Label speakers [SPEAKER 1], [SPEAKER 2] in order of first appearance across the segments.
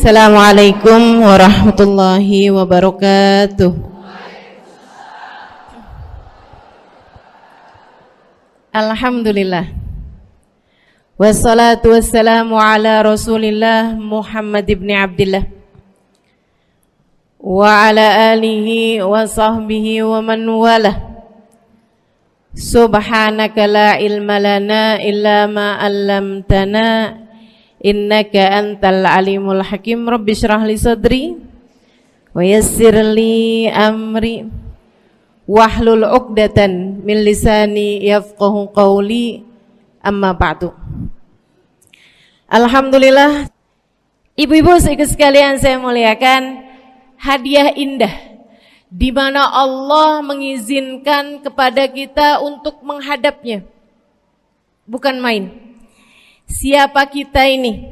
[SPEAKER 1] Assalamualaikum warahmatullahi wabarakatuh. Alhamdulillah. Wassalatu wassalamu ala Rasulillah Muhammad ibn Abdillah wa ala alihi wa sahbihi wa man walah. Subhanaka la ilma lana illa ma 'allamtana innaka antal alimul hakim. Rabbi shrah li sadri wa yassir li amri wahlul 'uqdatan min lisani yafqahu qawli. Amma ba'du. Alhamdulillah, ibu-ibu sekalian saya muliakan, hadiah indah di mana Allah mengizinkan kepada kita untuk menghadapnya. Bukan main. Siapa kita ini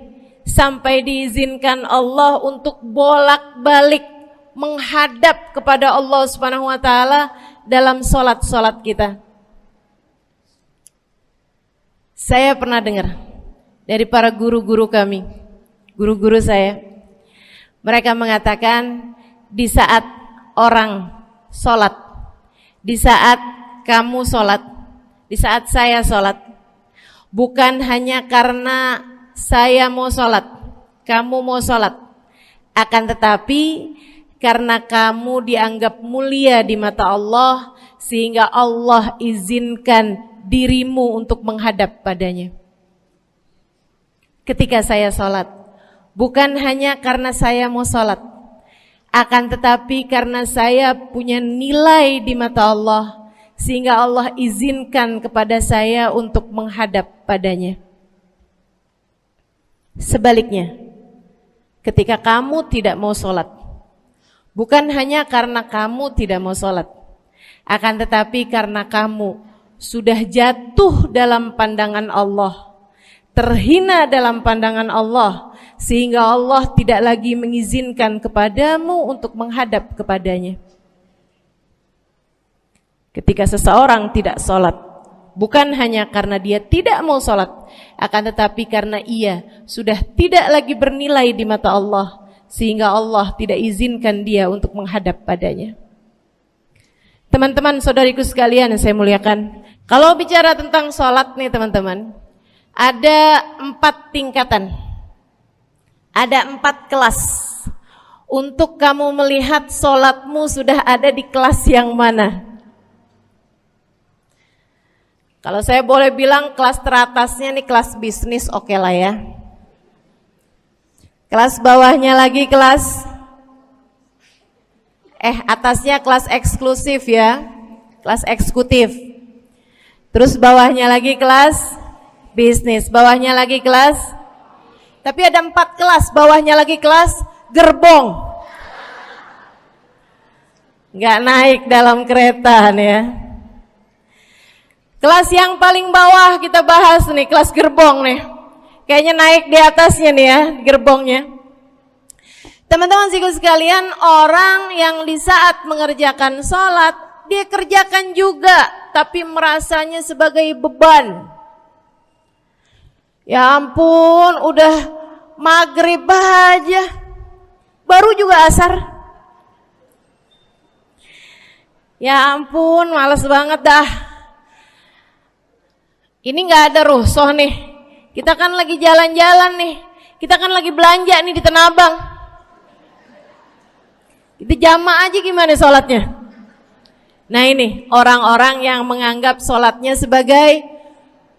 [SPEAKER 1] sampai diizinkan Allah untuk bolak-balik menghadap kepada Allah Subhanahu wa taala dalam salat-salat kita? Saya pernah dengar dari para guru-guru kami, guru-guru saya. Mereka mengatakan di saat orang salat, di saat kamu salat, di saat saya salat, bukan hanya karena saya mau sholat, kamu mau sholat, akan tetapi karena kamu dianggap mulia di mata Allah, sehingga Allah izinkan dirimu untuk menghadap padanya. Ketika saya sholat, bukan hanya karena saya mau sholat, akan tetapi karena saya punya nilai di mata Allah, sehingga Allah izinkan kepada saya untuk menghadap padanya. Sebaliknya, ketika kamu tidak mau sholat, bukan hanya karena kamu tidak mau sholat, akan tetapi karena kamu sudah jatuh dalam pandangan Allah, terhina dalam pandangan Allah, sehingga Allah tidak lagi mengizinkan kepadamu untuk menghadap kepadanya. Ketika seseorang tidak sholat, bukan hanya karena dia tidak mau sholat, akan tetapi karena ia sudah tidak lagi bernilai di mata Allah, sehingga Allah tidak izinkan dia untuk menghadap padanya. Teman-teman, saudariku sekalian yang saya muliakan, kalau bicara tentang sholat nih teman-teman, ada 4 tingkatan, ada 4 kelas. Untuk kamu melihat sholatmu sudah ada di kelas yang mana. Kalau saya boleh bilang kelas teratasnya nih kelas bisnis, oke lah ya. Kelas bawahnya lagi kelas atasnya kelas eksklusif ya, kelas eksekutif. Terus bawahnya lagi kelas bisnis, bawahnya lagi kelas. Tapi ada 4 kelas, bawahnya lagi kelas gerbong. Nggak naik dalam kereta nih ya. Kelas yang paling bawah kita bahas nih, kelas gerbong nih. Kayaknya naik di atasnya nih ya, gerbongnya. Teman-teman sekalian, orang yang di saat mengerjakan sholat, dia kerjakan juga, tapi merasanya sebagai beban. Ya ampun, udah maghrib aja, baru juga asar. Ya ampun, males banget dah. Ini gak ada rusuh nih. Kita kan lagi jalan-jalan nih. Kita kan lagi belanja nih di Tanah Abang. Kita jamaah aja gimana sholatnya. Nah ini orang-orang yang menganggap sholatnya sebagai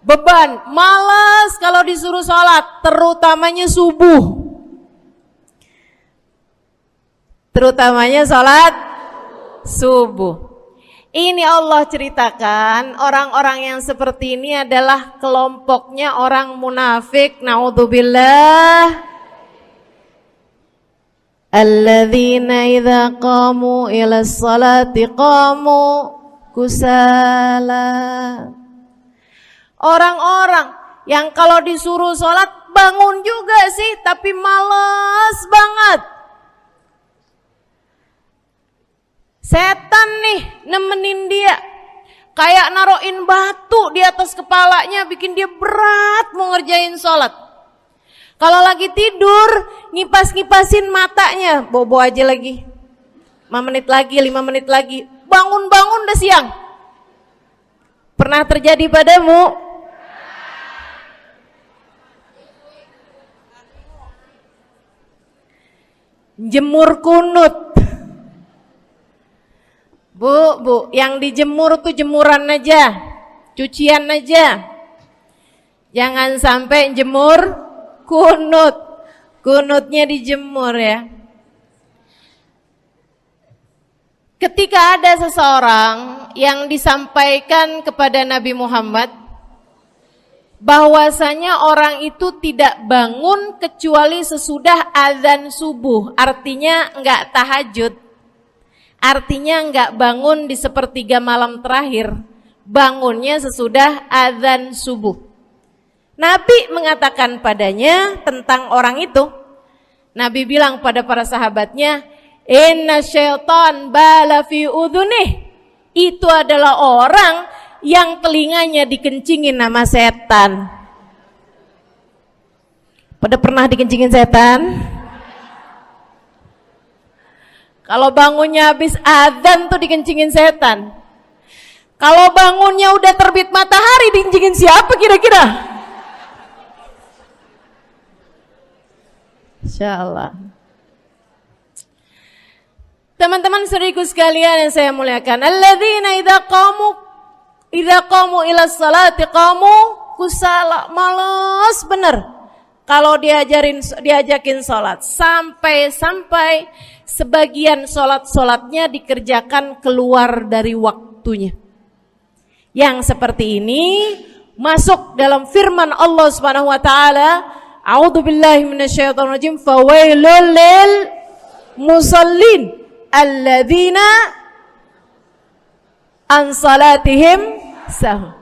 [SPEAKER 1] beban. Malas kalau disuruh sholat, terutamanya subuh. Terutamanya sholat subuh. Ini Allah ceritakan orang-orang yang seperti ini adalah kelompoknya orang munafik. Naudzubillah. Alladzina idza qamu ila sholati qamu kusala. Orang-orang yang kalau disuruh sholat bangun juga sih, tapi malas banget. Setan nih nemenin dia, kayak naroin batu di atas kepalanya, bikin dia berat mau ngerjain sholat. Kalau lagi tidur, ngipas-ngipasin matanya, bobo aja lagi. 5 menit lagi, 5 menit lagi. Bangun-bangun udah siang. Pernah terjadi padamu? Jemur kunut. Bu, yang dijemur tuh jemuran aja, cucian aja. Jangan sampai jemur kunut. Kunutnya dijemur ya. Ketika ada seseorang yang disampaikan kepada Nabi Muhammad bahwasanya orang itu tidak bangun kecuali sesudah azan subuh, artinya enggak tahajud, artinya enggak bangun di sepertiga malam terakhir, bangunnya sesudah azan subuh. Nabi mengatakan padanya tentang orang itu, Nabi bilang pada para sahabatnya, inna syaitan bala fi udhunih, itu adalah orang yang telinganya dikencingin sama setan. Pada pernah dikencingin setan? Kalau bangunnya habis adzan tuh dikencingin setan. Kalau bangunnya udah terbit matahari dikencingin siapa kira-kira? Insyaallah. Teman-teman saudariku sekalian yang saya muliakan, alladzina idza qamu ila sholati qamu kusala, malas bener kalau diajakin sholat, sampai sebagian sholatnya dikerjakan keluar dari waktunya. Yang seperti ini masuk dalam firman Allah Subhanahu wa taala, a'udzubillahi minasyaitonir rajim, fawailul lil musallin alladzina an salatihim sahun.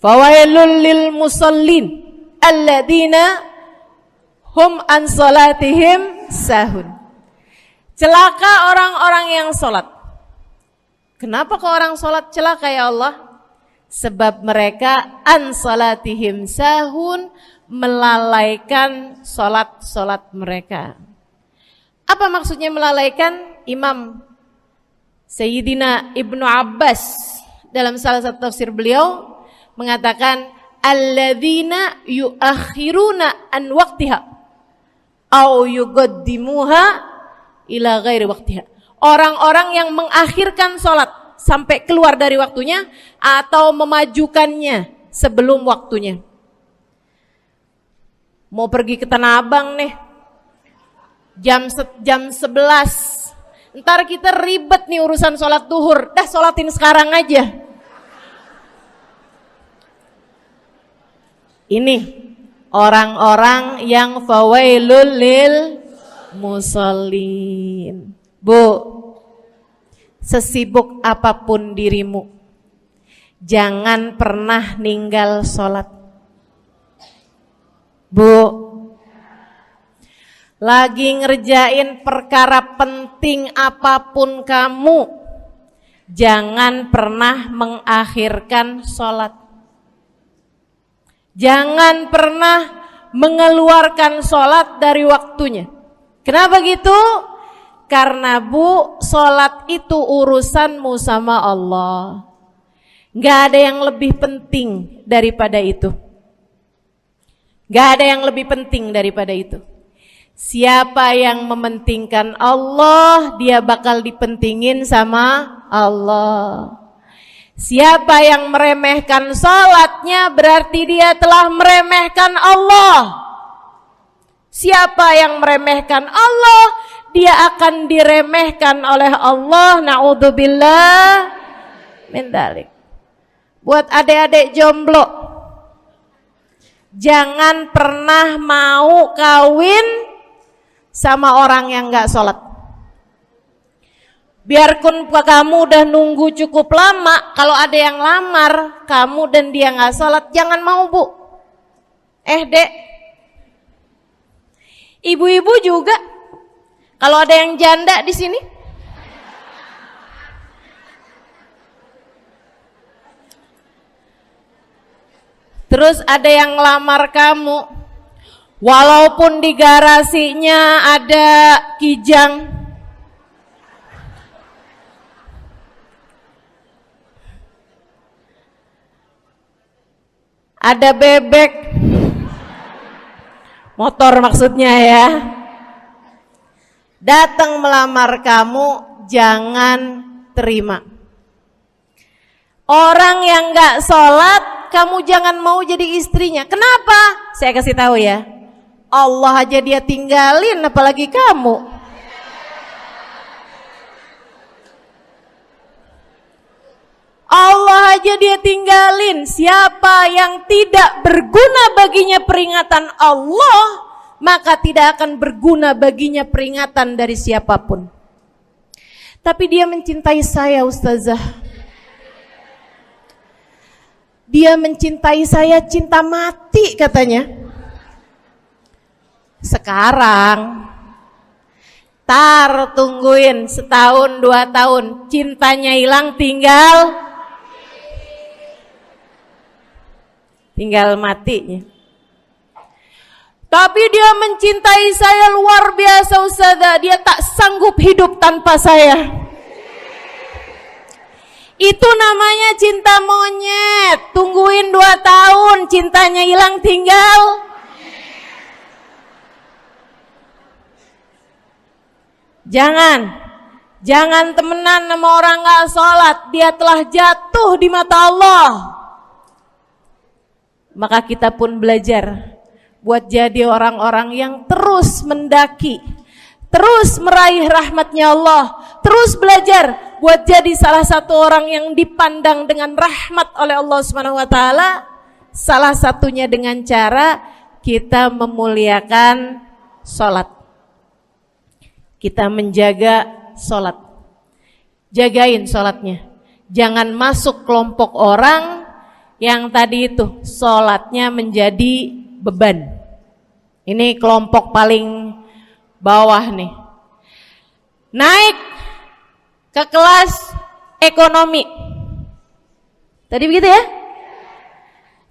[SPEAKER 1] Fawailul lil musallin alladzina hum an salatihim sahun. Celaka orang-orang yang salat. Kenapa kok orang salat celaka ya Allah? Sebab mereka an salatihim sahun, melalaikan salat mereka. Apa maksudnya melalaikan? Imam Sayyidina Ibnu Abbas dalam salah satu tafsir beliau mengatakan alladzina yuakhiruna an waqtiha au yuqaddimuha ila ghairi waqtiha. Orang-orang yang mengakhirkan sholat sampai keluar dari waktunya atau memajukannya sebelum waktunya. Mau pergi ke Tanah Abang nih, jam 11. Ntar kita ribet nih urusan sholat duhur. Dah sholatin sekarang aja. Ini orang-orang yang fawailul lil musallin. Bu, sesibuk apapun dirimu, jangan pernah ninggal sholat. Bu, lagi ngerjain perkara penting apapun kamu, jangan pernah mengakhirkan sholat. Jangan pernah mengeluarkan sholat dari waktunya. Kenapa gitu? Karena bu, sholat itu urusanmu sama Allah. Gak ada yang lebih penting daripada itu. Gak ada yang lebih penting daripada itu. Siapa yang mementingkan Allah, dia bakal dipentingin sama Allah. Siapa yang meremehkan sholatnya, berarti dia telah meremehkan Allah. Siapa yang meremehkan Allah, dia akan diremehkan oleh Allah. Na'udzubillah min dzalik. Buat adik-adik jomblo, jangan pernah mau kawin sama orang yang gak sholat. Biarpun kamu udah nunggu cukup lama, kalau ada yang lamar kamu dan dia gak sholat, jangan mau bu. Dek, ibu-ibu juga, kalau ada yang janda di sini, terus ada yang lamar kamu, Walaupun di garasinya ada kijang, ada bebek, motor maksudnya ya, datang melamar kamu, jangan terima. Orang yang gak sholat, kamu jangan mau jadi istrinya. Kenapa? Saya kasih tahu ya, Allah aja dia tinggalin, apalagi kamu. Allah aja dia tinggalin. Siapa yang tidak berguna baginya peringatan Allah, maka tidak akan berguna baginya peringatan dari siapapun. Tapi dia mencintai saya, Ustazah. Dia mencintai saya cinta mati katanya. Sekarang tungguin setahun 2 tahun, cintanya hilang, tinggal matinya. Tapi dia mencintai saya luar biasa, Ustazah. Dia tak sanggup hidup tanpa saya. Itu namanya cinta monyet. Tungguin 2 tahun, cintanya hilang, tinggal. Jangan temenan sama orang gak sholat. Dia telah jatuh di mata Allah. Maka kita pun belajar buat jadi orang-orang yang terus mendaki, terus meraih rahmatnya Allah, terus belajar buat jadi salah satu orang yang dipandang dengan rahmat oleh Allah Subhanahu wa taala. Salah satunya dengan cara kita memuliakan sholat. Kita menjaga sholat. Jagain sholatnya. Jangan masuk kelompok orang yang tadi itu sholatnya menjadi beban. Ini kelompok paling bawah nih. Naik ke kelas ekonomi. Tadi begitu ya?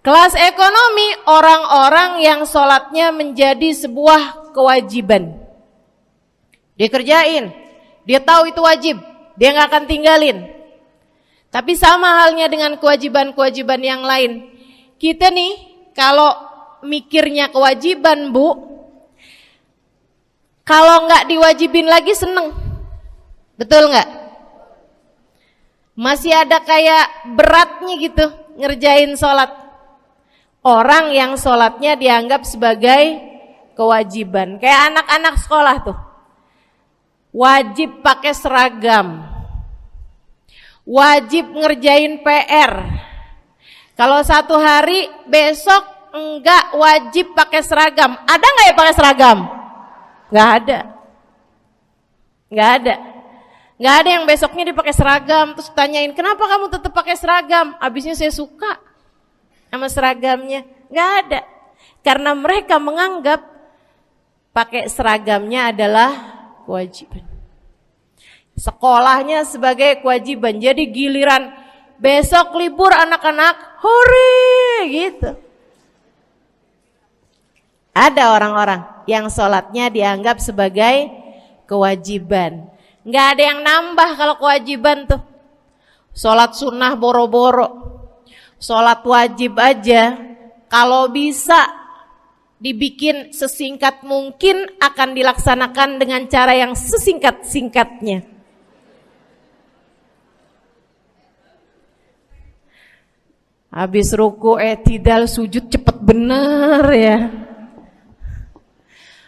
[SPEAKER 1] Kelas ekonomi, orang-orang yang sholatnya menjadi sebuah kewajiban. Dia kerjain, dia tahu itu wajib, dia gak akan tinggalin. Tapi sama halnya dengan kewajiban-kewajiban yang lain. Kita nih kalau mikirnya kewajiban, Bu, kalau gak diwajibin lagi seneng. Betul gak? Masih ada kayak beratnya gitu ngerjain sholat. Orang yang sholatnya dianggap sebagai kewajiban. Kayak anak-anak sekolah tuh, wajib pakai seragam, wajib ngerjain PR. Kalau 1 hari, besok enggak wajib pakai seragam. Ada nggak ya pakai seragam? Nggak ada. Nggak ada yang besoknya dipakai seragam. Terus tanyain, kenapa kamu tetap pakai seragam? Abisnya saya suka sama seragamnya. Nggak ada. Karena mereka menganggap pakai seragamnya adalah kewajiban. Sekolahnya sebagai kewajiban. Jadi giliran besok libur anak-anak, hore gitu. Ada orang-orang yang sholatnya dianggap sebagai kewajiban. Nggak ada yang nambah kalau kewajiban tuh. Sholat sunnah boro-boro, sholat wajib aja kalau bisa dibikin sesingkat mungkin akan dilaksanakan dengan cara yang sesingkat-singkatnya. Habis ruku i'tidal sujud cepet bener ya.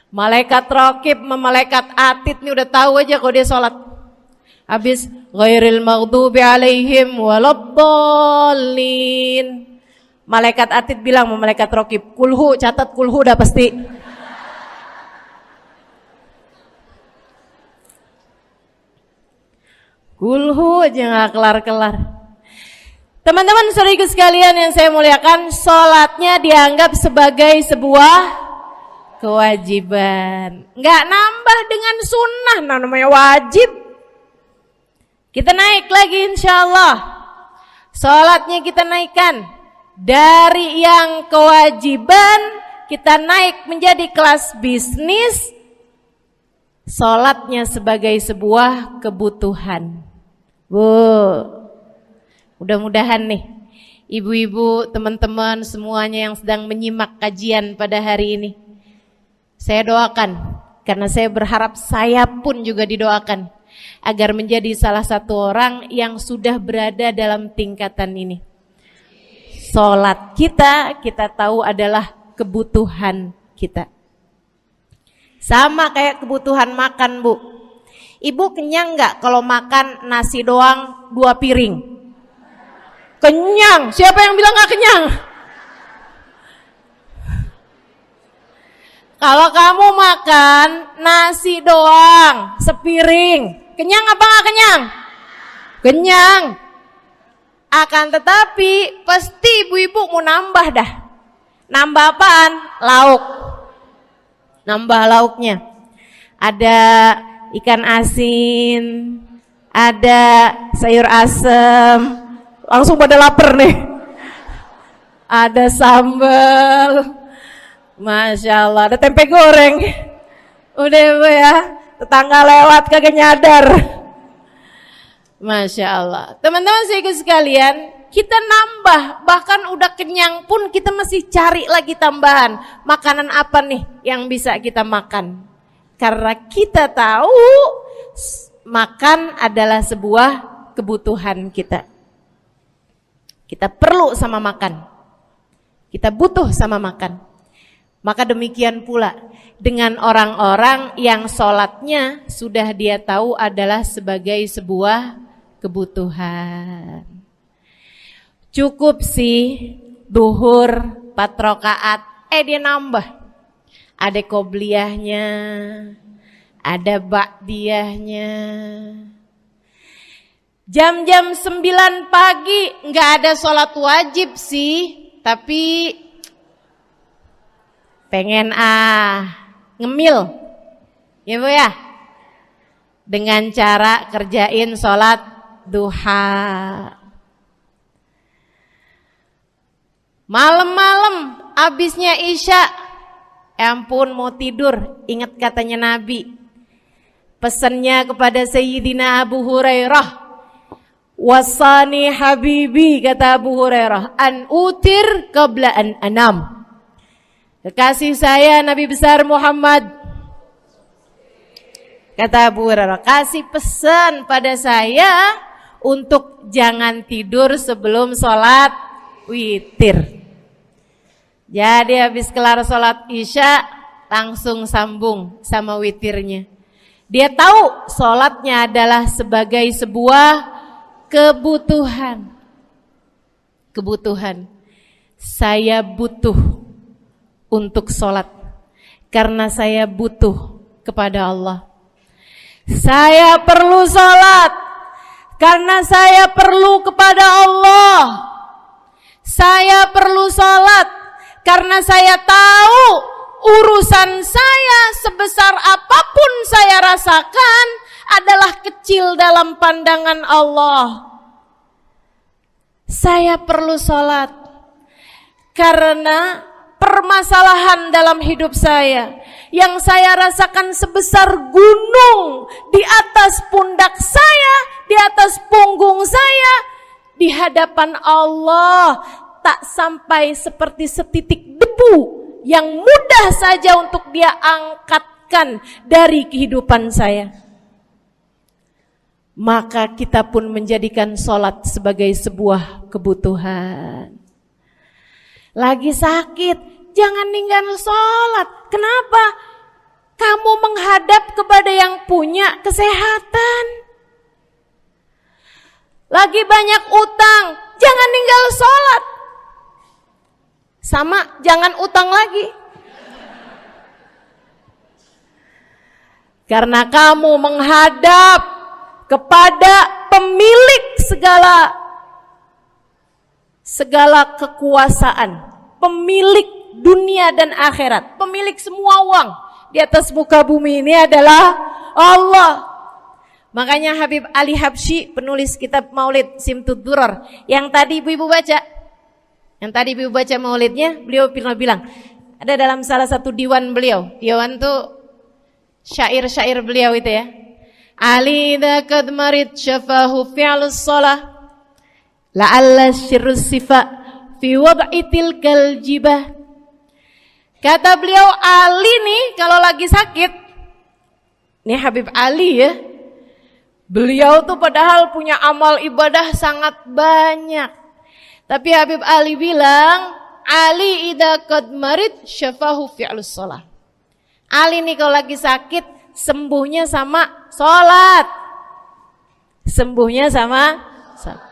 [SPEAKER 1] Malaikat raqib sama malaikat atid nih udah tahu aja kalau dia sholat. Habis ghairil maghdubi alaihim waladdallin. Malaikat atid bilang sama malaikat raqib, kulhu, catat kulhu udah pasti. Kulhu aja gak kelar-kelar. Teman-teman saudariku sekalian yang saya muliakan, sholatnya dianggap sebagai sebuah kewajiban. Nggak nambah dengan sunnah, namanya wajib. Kita naik lagi insyaallah. Sholatnya kita naikkan dari yang kewajiban kita naik menjadi kelas bisnis, sholatnya sebagai sebuah kebutuhan. Bu, mudah-mudahan nih ibu-ibu, teman-teman semuanya yang sedang menyimak kajian pada hari ini, saya doakan, karena saya berharap saya pun juga didoakan agar menjadi salah satu orang yang sudah berada dalam tingkatan ini. Sholat kita tahu adalah kebutuhan kita. Sama kayak kebutuhan makan, Bu. Ibu kenyang nggak kalau makan nasi doang 2 piring? Kenyang. Siapa yang bilang nggak kenyang? Kalau kamu makan nasi doang sepiring, kenyang apa nggak kenyang? Kenyang. Akan tetapi pasti ibu-ibu mau nambah dah. Nambah apaan? Lauk. Nambah lauknya. Ada ikan asin, ada sayur asem. Langsung pada lapar nih. Ada sambal. Masya Allah, ada tempe goreng. Udah Bu ya, tetangga lewat kagak nyadar. Masya Allah. Teman-teman sekalian, kita nambah, bahkan udah kenyang pun kita masih cari lagi tambahan. Makanan apa nih yang bisa kita makan? Karena kita tahu makan adalah sebuah kebutuhan kita. Kita perlu sama makan. Kita butuh sama makan. Maka demikian pula dengan orang-orang yang sholatnya sudah dia tahu adalah sebagai sebuah kebutuhan. Cukup sih duhur 4 rakaat, dia nambah. Ada qobliyahnya, ada ba'diyahnya. Jam-jam 9 pagi nggak ada sholat wajib sih, tapi pengen ngemil, ya Bu ya, dengan cara kerjain sholat duha. Malam-malam abisnya isya, ampun mau tidur, ingat katanya Nabi, pesannya kepada Sayyidina Abu Hurairah, wasani habibi, kata Abu Hurairah, an utir qabla an anam. Kekasih saya Nabi besar Muhammad, kata Abu Hurairah, kasih pesan pada saya untuk jangan tidur sebelum sholat witir. Jadi habis kelar sholat isya langsung sambung sama witirnya. Dia tahu sholatnya adalah sebagai sebuah kebutuhan. Kebutuhan. Saya butuh untuk sholat karena saya butuh kepada Allah. Saya perlu sholat karena saya perlu kepada Allah. Saya perlu sholat karena saya tahu urusan saya sebesar apapun saya rasakan adalah kecil dalam pandangan Allah. Saya perlu sholat karena permasalahan dalam hidup saya yang saya rasakan sebesar gunung di atas pundak saya, di atas punggung saya, di hadapan Allah tak sampai seperti setitik debu yang mudah saja untuk dia angkatkan dari kehidupan saya. Maka kita pun menjadikan sholat sebagai sebuah kebutuhan. Lagi sakit, jangan ninggal sholat. Kenapa? Kamu menghadap kepada yang punya kesehatan. Lagi banyak utang, jangan ninggal sholat. Sama, jangan utang lagi. Karena kamu menghadap kepada pemilik segala kekuasaan, pemilik dunia dan akhirat, pemilik semua uang di atas muka bumi ini adalah Allah. Makanya Habib Ali Habsyi, penulis kitab Maulid Simtud Durar, yang tadi ibu-ibu baca maulidnya, beliau pernah bilang, Ada dalam salah satu diwan beliau. Diwan tuh syair-syair beliau itu ya. Ali idza qad marid syafahu fi'lus shalah la'alla syirru sifa fi wad'i tilkal jibah. Kata beliau, Ali nih kalau lagi sakit, nih Habib Ali ya, beliau tuh padahal punya amal ibadah sangat banyak. Tapi Habib Ali bilang, Ali idza qad marid syafahu fi'lus shalah. Ali nih kalau lagi sakit, sembuhnya sama sholat. Sembuhnya sama sholat.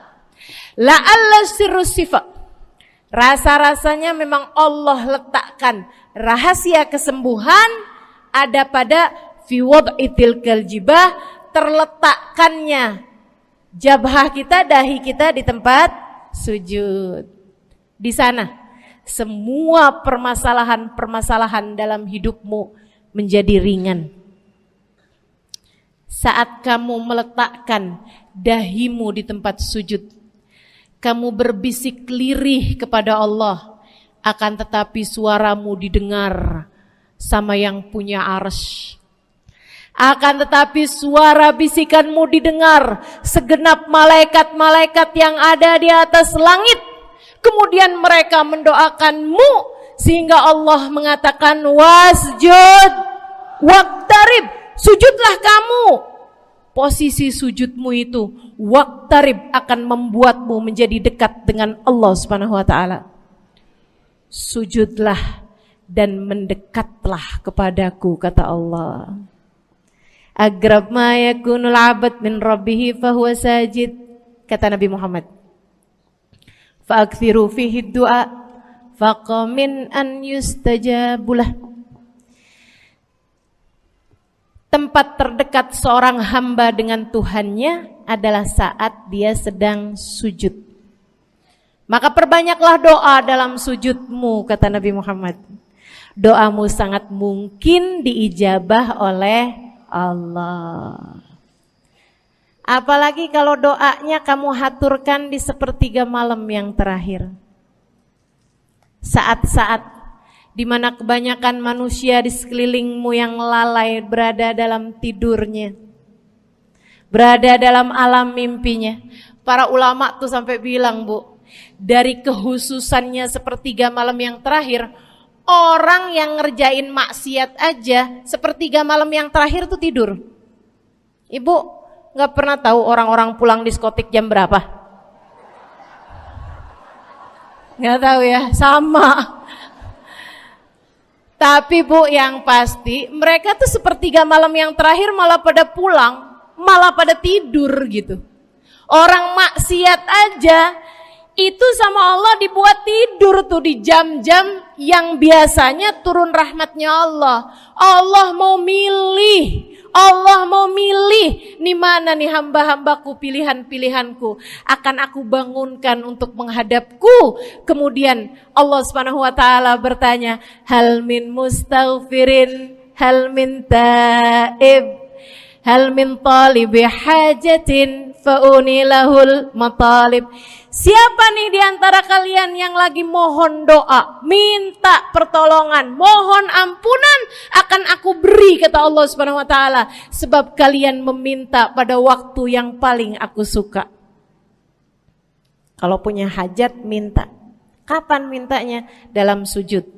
[SPEAKER 1] La'alla sirru sifa. Rasa-rasanya memang Allah letakkan rahasia kesembuhan ada pada fi wad'i tilkal jibah, terletakkannya jabhah kita, dahi kita di tempat sujud. Di sana semua permasalahan-permasalahan dalam hidupmu menjadi ringan. Saat kamu meletakkan dahimu di tempat sujud, kamu berbisik lirih kepada Allah, akan tetapi suaramu didengar sama yang punya arsy. Akan tetapi suara bisikanmu didengar segenap malaikat-malaikat yang ada di atas langit. Kemudian mereka mendoakanmu sehingga Allah mengatakan wasjud waqtarib, sujudlah kamu. Posisi sujudmu itu waqtarib akan membuatmu menjadi dekat dengan Allah Subhanahu wa taala. Sujudlah dan mendekatlah kepadaku, kata Allah. Agrab ma yakunul 'abd min rabbih fahuwa sajid, kata Nabi Muhammad. Fa'akthiru fihi du'a faqamin an yustajabulah. Tempat terdekat seorang hamba dengan Tuhannya adalah saat dia sedang sujud. Maka perbanyaklah doa dalam sujudmu, kata Nabi Muhammad. Doamu sangat mungkin diijabah oleh Allah. Apalagi kalau doanya kamu haturkan di sepertiga malam yang terakhir. Saat-saat di mana kebanyakan manusia di sekelilingmu yang lalai berada dalam tidurnya, berada dalam alam mimpinya. Para ulama tuh sampai bilang, Bu, dari kehususannya sepertiga malam yang terakhir, orang yang ngerjain maksiat aja sepertiga malam yang terakhir tuh tidur. Ibu gak pernah tahu orang-orang pulang diskotik jam berapa? Gak tahu ya, sama. Tapi Bu, yang pasti mereka tuh sepertiga malam yang terakhir malah pada pulang, malah pada tidur gitu. Orang maksiat aja itu sama Allah dibuat tidur tuh di jam-jam yang biasanya turun rahmatnya Allah. Allah mau milih nih mana nih hamba-hambaku, pilihan-pilihanku akan aku bangunkan untuk menghadapku. Kemudian Allah Subhanahu wa taala bertanya, hal min mustaghfirin, hal min taib, hal min talibi hajatin faunilahul matalib. Siapa nih di antara kalian yang lagi mohon doa, minta pertolongan, mohon ampunan, akan aku beri, kata Allah Subhanahu wa taala, sebab kalian meminta pada waktu yang paling aku suka. Kalau punya hajat minta. Kapan mintanya? Dalam sujud.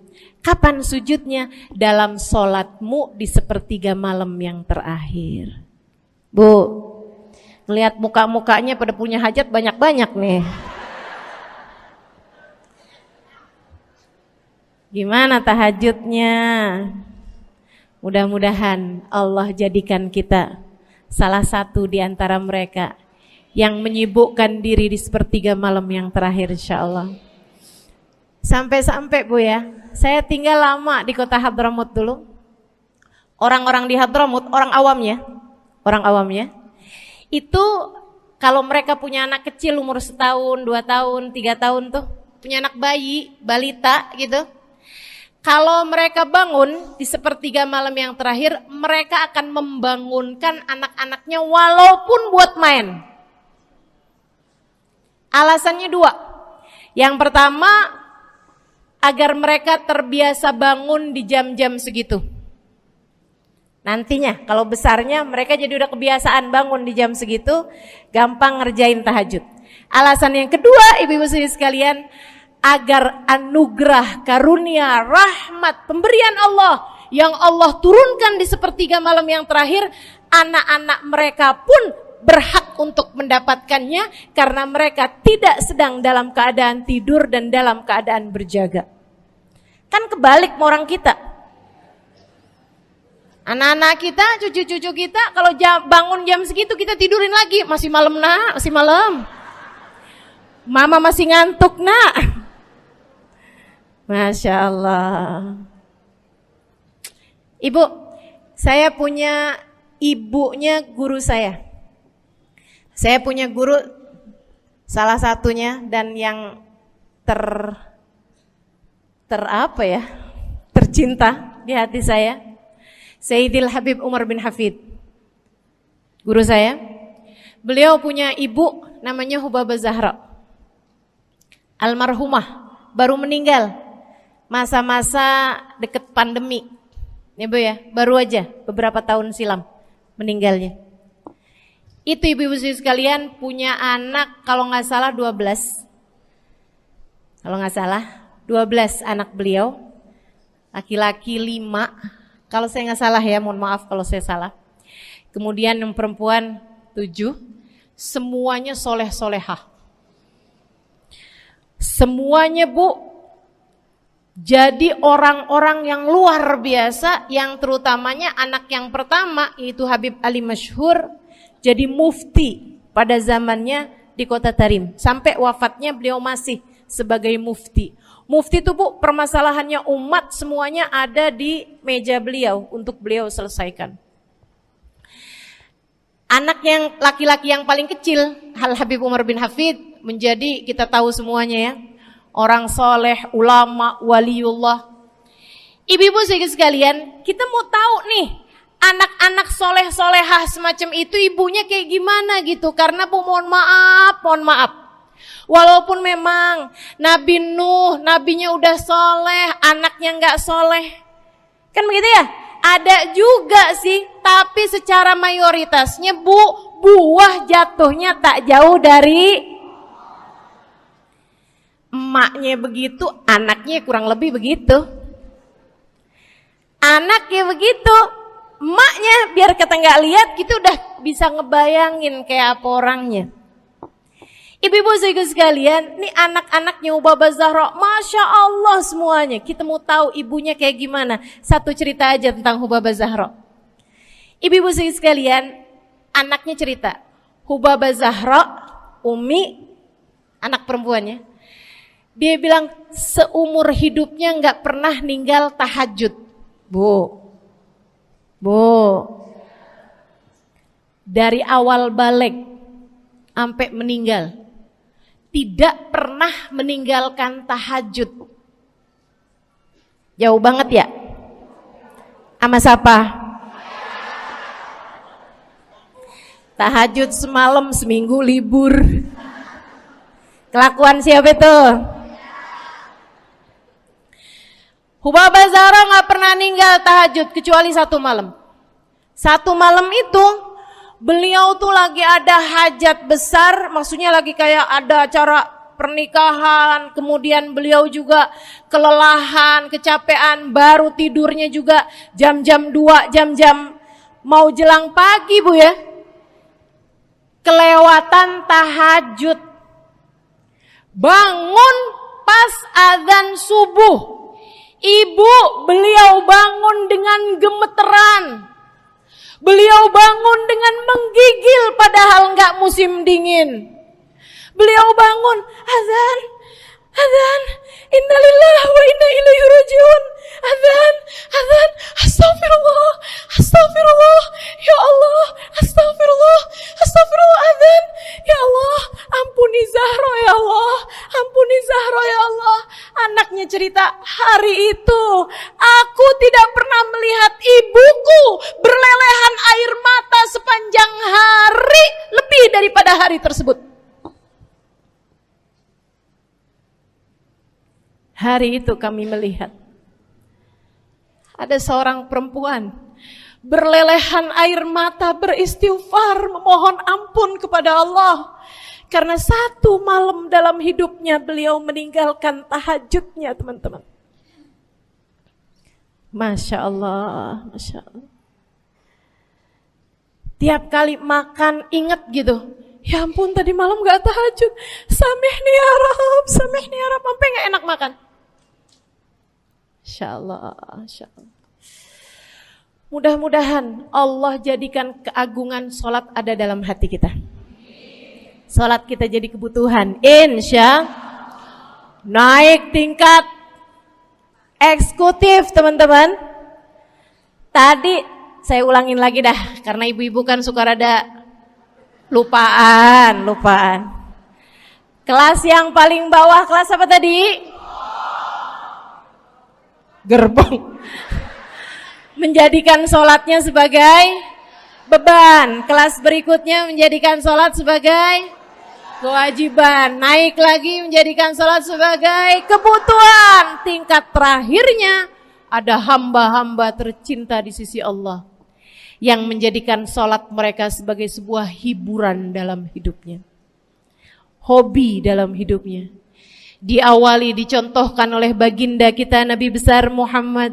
[SPEAKER 1] Kapan sujudnya? Dalam sholatmu di sepertiga malam yang terakhir. Bu, ngelihat muka-mukanya pada punya hajat banyak-banyak nih. Gimana tahajudnya? Mudah-mudahan Allah jadikan kita salah satu di antara mereka yang menyibukkan diri di sepertiga malam yang terakhir, insyaallah. Sampai-sampai Bu ya, saya tinggal lama di kota Hadramut dulu. Orang-orang di Hadramut, orang awamnya, itu kalau mereka punya anak kecil umur 1 tahun, 2 tahun, 3 tahun tuh, punya anak bayi, balita gitu. Kalau mereka bangun di sepertiga malam yang terakhir, mereka akan membangunkan anak-anaknya walaupun buat main. Alasannya 2. Yang pertama, agar mereka terbiasa bangun di jam-jam segitu. Nantinya kalau besarnya mereka jadi udah kebiasaan bangun di jam segitu, gampang ngerjain tahajud. Alasan yang kedua, ibu-ibu sekalian, agar anugerah, karunia, rahmat, pemberian Allah yang Allah turunkan di sepertiga malam yang terakhir, anak-anak mereka pun berhak untuk mendapatkannya karena mereka tidak sedang dalam keadaan tidur dan dalam keadaan berjaga. Kan kebalik sama orang kita. Anak-anak kita, cucu-cucu kita kalau bangun jam segitu kita tidurin lagi, masih malam nak, masih malam. Mama masih ngantuk nak. Masya Allah. Ibu, saya punya ibunya guru saya. Saya punya guru salah satunya dan yang tercinta di hati saya, Sayyidil Habib Umar bin Hafid. Guru saya. Beliau punya ibu namanya Hubabah Zahra. Almarhumah, baru meninggal masa-masa deket pandemi. Ya Bu ya, baru aja beberapa tahun silam meninggalnya. Itu ibu-ibu sekalian punya anak kalau nggak salah 12. Kalau nggak salah 12 anak beliau. Laki-laki 5. Kalau saya nggak salah ya, mohon maaf kalau saya salah. Kemudian yang perempuan 7. Semuanya soleh-solehah. Semuanya Bu jadi orang-orang yang luar biasa, yang terutamanya anak yang pertama yaitu Habib Ali Masyhur jadi mufti pada zamannya di Kota Tarim. Sampai wafatnya beliau masih sebagai mufti. Mufti itu Bu, permasalahannya umat semuanya ada di meja beliau untuk beliau selesaikan. Anak yang laki-laki yang paling kecil, Al Habib Umar bin Hafid, menjadi kita tahu semuanya ya, orang soleh, ulama, waliullah. Ibu-ibu sekalian, kita mau tahu nih, anak-anak soleh-solehah semacam itu ibunya kayak gimana gitu. Karena Bu, mohon maaf. Walaupun memang Nabi Nuh, nabinya udah soleh, anaknya gak soleh. Kan begitu ya? Ada juga sih, tapi secara mayoritasnya Bu, buah jatuhnya tak jauh dari emaknya begitu, anaknya kurang lebih begitu. Anaknya begitu, emaknya biar kita nggak lihat gitu udah bisa ngebayangin kayak apa orangnya. Ibu-ibu sekalian, nih anak-anaknya Hubabah Zahra, Masya Allah semuanya. Kita mau tahu ibunya kayak gimana. Satu cerita aja tentang Hubabah Zahra. Ibu-ibu sekalian, anaknya cerita, Hubabah Zahra, Umi, anak perempuannya, dia bilang seumur hidupnya nggak pernah ninggal tahajud. Bu, dari awal balik sampai meninggal, tidak pernah meninggalkan tahajud. Jauh banget ya? Sama siapa? Tahajud semalam, seminggu libur. Kelakuan siapa itu? Hubabah Zahra gak pernah ninggal tahajud kecuali satu malam. Satu malam itu beliau tuh lagi ada hajat besar, maksudnya lagi kayak ada acara pernikahan, kemudian beliau juga kelelahan, kecapean, baru tidurnya juga jam-jam 2, jam-jam mau jelang pagi Bu ya. Kelewatan tahajud. Bangun pas azan subuh. Ibu, beliau bangun dengan gemeteran. Beliau bangun dengan menggigil padahal enggak musim dingin. Beliau bangun, azan, innalillahi wa inna ilaihi rajiun. Azan, astagfirullah, ya Allah, astagfirullah, azan, ya Allah, ampuni Zahra ya Allah, ampuni Zahra ya Allah. Anaknya cerita, hari itu aku tidak pernah melihat ibuku berlelehan air mata sepanjang hari lebih daripada hari tersebut. Hari itu kami melihat ada seorang perempuan berlelehan air mata beristighfar memohon ampun kepada Allah karena satu malam dalam hidupnya beliau meninggalkan tahajudnya, teman-teman. Masya Allah, Masya Allah. Tiap kali makan ingat gitu, ya ampun tadi malam gak tahajud, samihni ya Rab, samihni ya Rab, sampai gak enak makan. Insya Allah, insya Allah. Mudah-mudahan Allah jadikan keagungan sholat ada dalam hati kita. Sholat kita jadi kebutuhan. Insya naik tingkat eksekutif, teman-teman. Tadi saya ulangin lagi dah, karena ibu-ibu kan suka rada lupaan. Kelas yang paling bawah, kelas apa tadi? Gerbong. Menjadikan sholatnya sebagai beban. Kelas berikutnya menjadikan sholat sebagai kewajiban. Naik lagi menjadikan sholat sebagai kebutuhan. Tingkat terakhirnya ada hamba-hamba tercinta di sisi Allah yang menjadikan sholat mereka sebagai sebuah hiburan dalam hidupnya, hobi dalam hidupnya. Diawali, dicontohkan oleh baginda kita Nabi besar Muhammad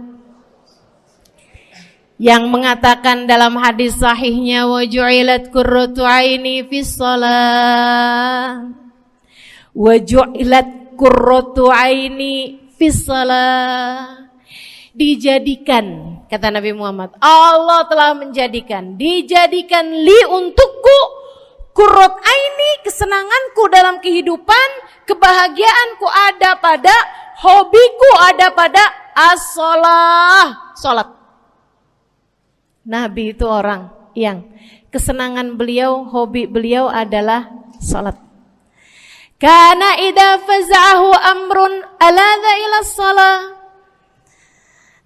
[SPEAKER 1] yang mengatakan dalam hadis sahihnya, wa ju'ilat qurratu aini fis shalah, wa ju'ilat qurratu aini fis shalah. Dijadikan, kata Nabi Muhammad, Allah telah menjadikan, dijadikan li untukku qurrat aini, kesenanganku dalam kehidupan, kebahagiaanku ada pada, hobiku ada pada as-shalah, salat. Nabi itu orang yang kesenangan beliau, hobi beliau adalah salat. Kana idza faza'ahu amrun aladha ila shalah.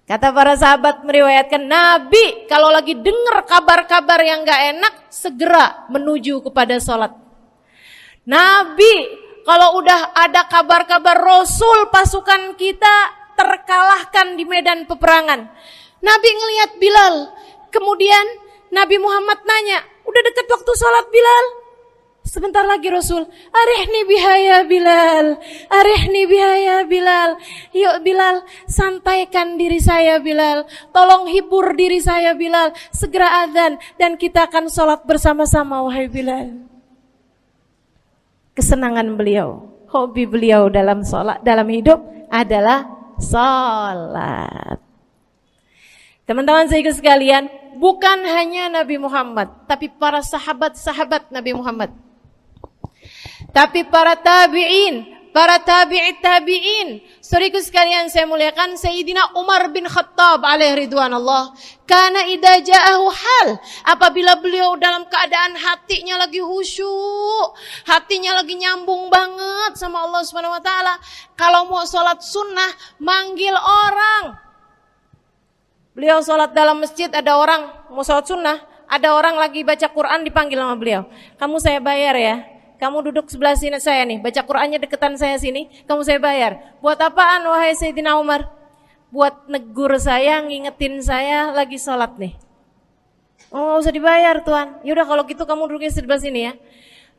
[SPEAKER 1] Kata para sahabat meriwayatkan, Nabi kalau lagi dengar kabar-kabar yang gak enak, segera menuju kepada sholat. Nabi kalau udah ada kabar-kabar Rasul pasukan kita terkalahkan di medan peperangan, Nabi ngelihat Bilal. Kemudian Nabi Muhammad nanya, udah dekat waktu sholat Bilal? Sebentar lagi Rasul, arihni biha ya Bilal, arihni biha ya Bilal. Yuk Bilal, sampaikan diri saya Bilal, tolong hibur diri saya Bilal. Segera azan dan kita akan sholat bersama-sama wahai Bilal. Kesenangan beliau, hobi beliau dalam sholat, dalam hidup adalah sholat. Teman-teman saya sekalian, bukan hanya Nabi Muhammad, tapi para sahabat-sahabat Nabi Muhammad, tapi para tabi'in, para tabi'it tabi'in. Saudaraku sekalian saya muliakan, Sayyidina Umar bin Khattab alaihi ridwanallah, kana idza ja'ahu hal, apabila beliau dalam keadaan hatinya lagi khusyuk, hatinya lagi nyambung banget sama Allah Subhanahu wa taala, kalau mau sholat sunnah manggil orang. Beliau sholat dalam masjid, ada orang mau sholat sunnah, ada orang lagi baca Quran dipanggil sama beliau. Kamu saya bayar ya. Kamu duduk sebelah sini saya nih, baca Qurannya deketan saya sini, kamu saya bayar. Buat apaan wahai Sayyidina Umar? Buat negur saya, ngingetin saya lagi sholat nih. Oh gak usah dibayar Tuan. Yaudah kalau gitu kamu duduknya sebelah sini ya.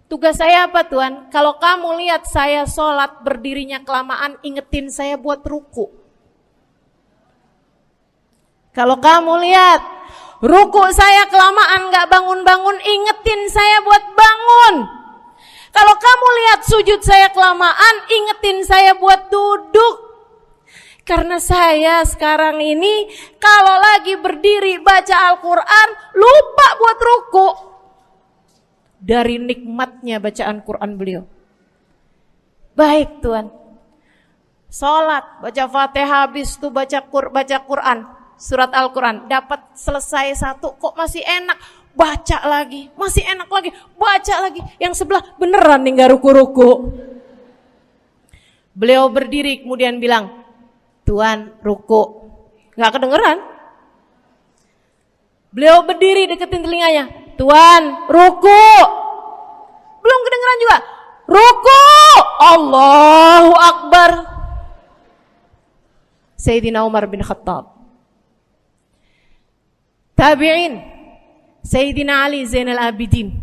[SPEAKER 1] Tugas saya apa Tuan? Kalau kamu lihat saya sholat berdirinya kelamaan, ingetin saya buat ruku. Kalau kamu lihat ruku saya kelamaan gak bangun-bangun, ingetin saya buat bangun. Kalau kamu lihat sujud saya kelamaan, ingetin saya buat duduk. Karena saya sekarang ini kalau lagi berdiri baca Al-Quran, lupa buat ruku. Dari nikmatnya bacaan Quran beliau. Baik Tuan. Sholat, baca Fatihah, habis itu baca Quran. Surat Al-Quran, dapat selesai satu, kok masih enak. Baca lagi, masih enak lagi, baca lagi. Yang sebelah beneran nih gak ruku-ruku. Beliau berdiri kemudian bilang, Tuan ruku. Gak kedengeran. Beliau berdiri deketin telinganya, Tuan ruku. Belum kedengeran juga. Ruku. Allahu Akbar. Sayyidina Umar bin Khattab. Tabi'in, Sayyidina Ali Zainal Abidin.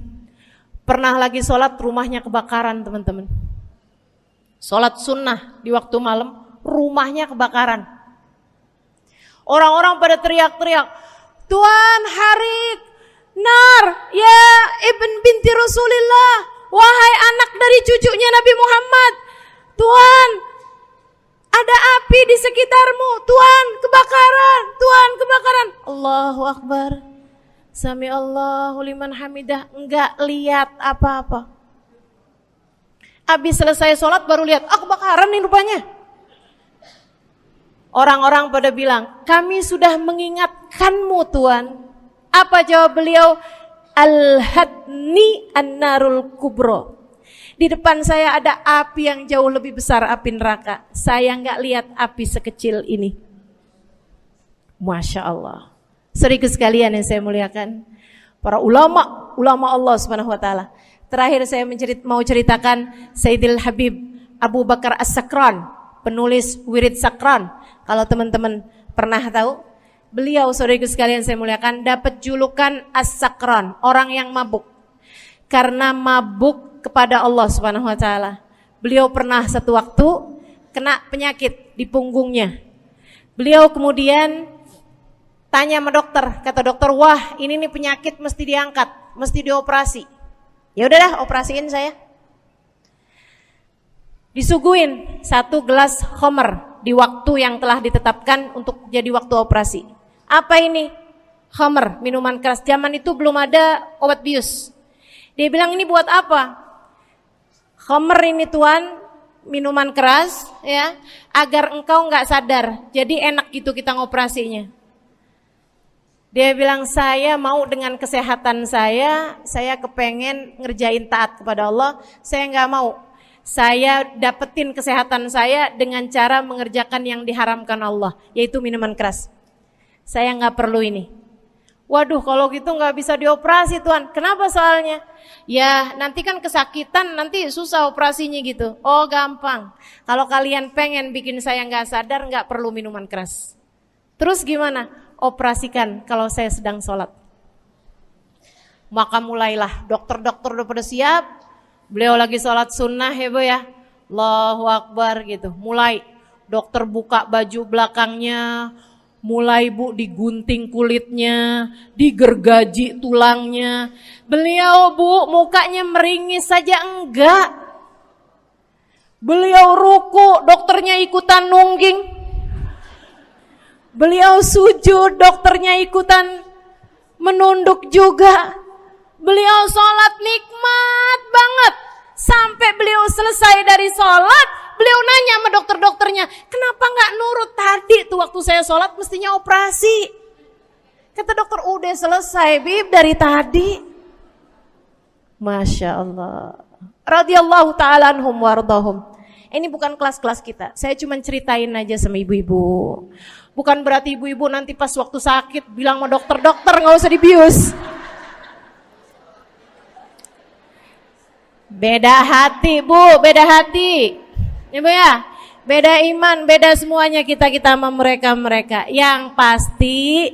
[SPEAKER 1] Pernah lagi sholat, rumahnya kebakaran, teman-teman. Sholat sunnah di waktu malam, rumahnya kebakaran. Orang-orang pada teriak-teriak, Tuan Harik, nar, ya ibn binti Rasulillah, wahai anak dari cucunya Nabi Muhammad. Tuan, ada api di sekitarmu. Tuan, kebakaran. Tuan, kebakaran. Allahu Akbar. Sami Allahu liman hamidah. Enggak lihat apa-apa. Habis selesai sholat baru lihat, kebakaran nih rupanya. Orang-orang pada bilang, kami sudah mengingatkanmu Tuan. Apa jawab beliau? Al-hadni an-narul kubro. Di depan saya ada api yang jauh lebih besar, api neraka. Saya nggak lihat api sekecil ini. Masya Allah. Saudaraku sekalian yang saya muliakan, para ulama Allah Subhanahu Wa Taala. Terakhir saya mau ceritakan Sayyidil Habib Abu Bakar As-Sakran, penulis Wirid Sakran. Kalau teman-teman pernah tahu, beliau saudaraku sekalian saya muliakan dapat julukan As-Sakran, orang yang mabuk. Karena mabuk kepada Allah Subhanahu Wa Taala. Beliau pernah satu waktu kena penyakit di punggungnya. Beliau kemudian tanya sama dokter, kata dokter, wah ini nih penyakit mesti diangkat, mesti dioperasi. Ya udahlah, operasiin saya. Disuguhin 1 gelas khamr di waktu yang telah ditetapkan untuk jadi waktu operasi. Apa ini? Khamr, minuman keras. Zaman itu belum ada obat bius. Dia bilang, ini buat apa? Khamr ini Tuan, minuman keras ya, agar engkau enggak sadar. Jadi enak gitu kita ngoperasinya. Dia bilang, saya mau dengan kesehatan saya kepengen ngerjain taat kepada Allah, saya enggak mau. Saya dapetin kesehatan saya dengan cara mengerjakan yang diharamkan Allah, yaitu minuman keras. Saya enggak perlu ini. Waduh, kalau gitu nggak bisa dioperasi Tuan. Kenapa soalnya? Ya nanti kan kesakitan, nanti susah operasinya gitu. Oh gampang. Kalau kalian pengen bikin saya nggak sadar, nggak perlu minuman keras. Terus gimana? Operasikan kalau saya sedang sholat. Maka mulailah, dokter-dokter udah pada siap. Beliau lagi sholat sunnah ya Bu ya. Allahu Akbar gitu. Mulai dokter buka baju belakangnya. Mulai Bu digunting kulitnya, digergaji tulangnya. Beliau Bu mukanya meringis saja enggak. Beliau ruku, dokternya ikutan nungging. Beliau sujud, dokternya ikutan menunduk juga. Beliau sholat nikmat banget. Sampai beliau selesai dari sholat, beliau nanya sama dokter-dokternya, kenapa nggak nurut tadi tuh waktu saya sholat mestinya operasi? Kata dokter, udah selesai Bib dari tadi. Masya Allah. Radiyallahu ta'ala anhum wardahum. Ini bukan kelas-kelas kita, saya cuma ceritain aja sama ibu-ibu. Bukan berarti ibu-ibu nanti pas waktu sakit bilang sama dokter-dokter nggak usah dibius. Beda hati Bu, beda hati. Ya Bu ya, beda iman, beda semuanya kita sama mereka. Yang pasti,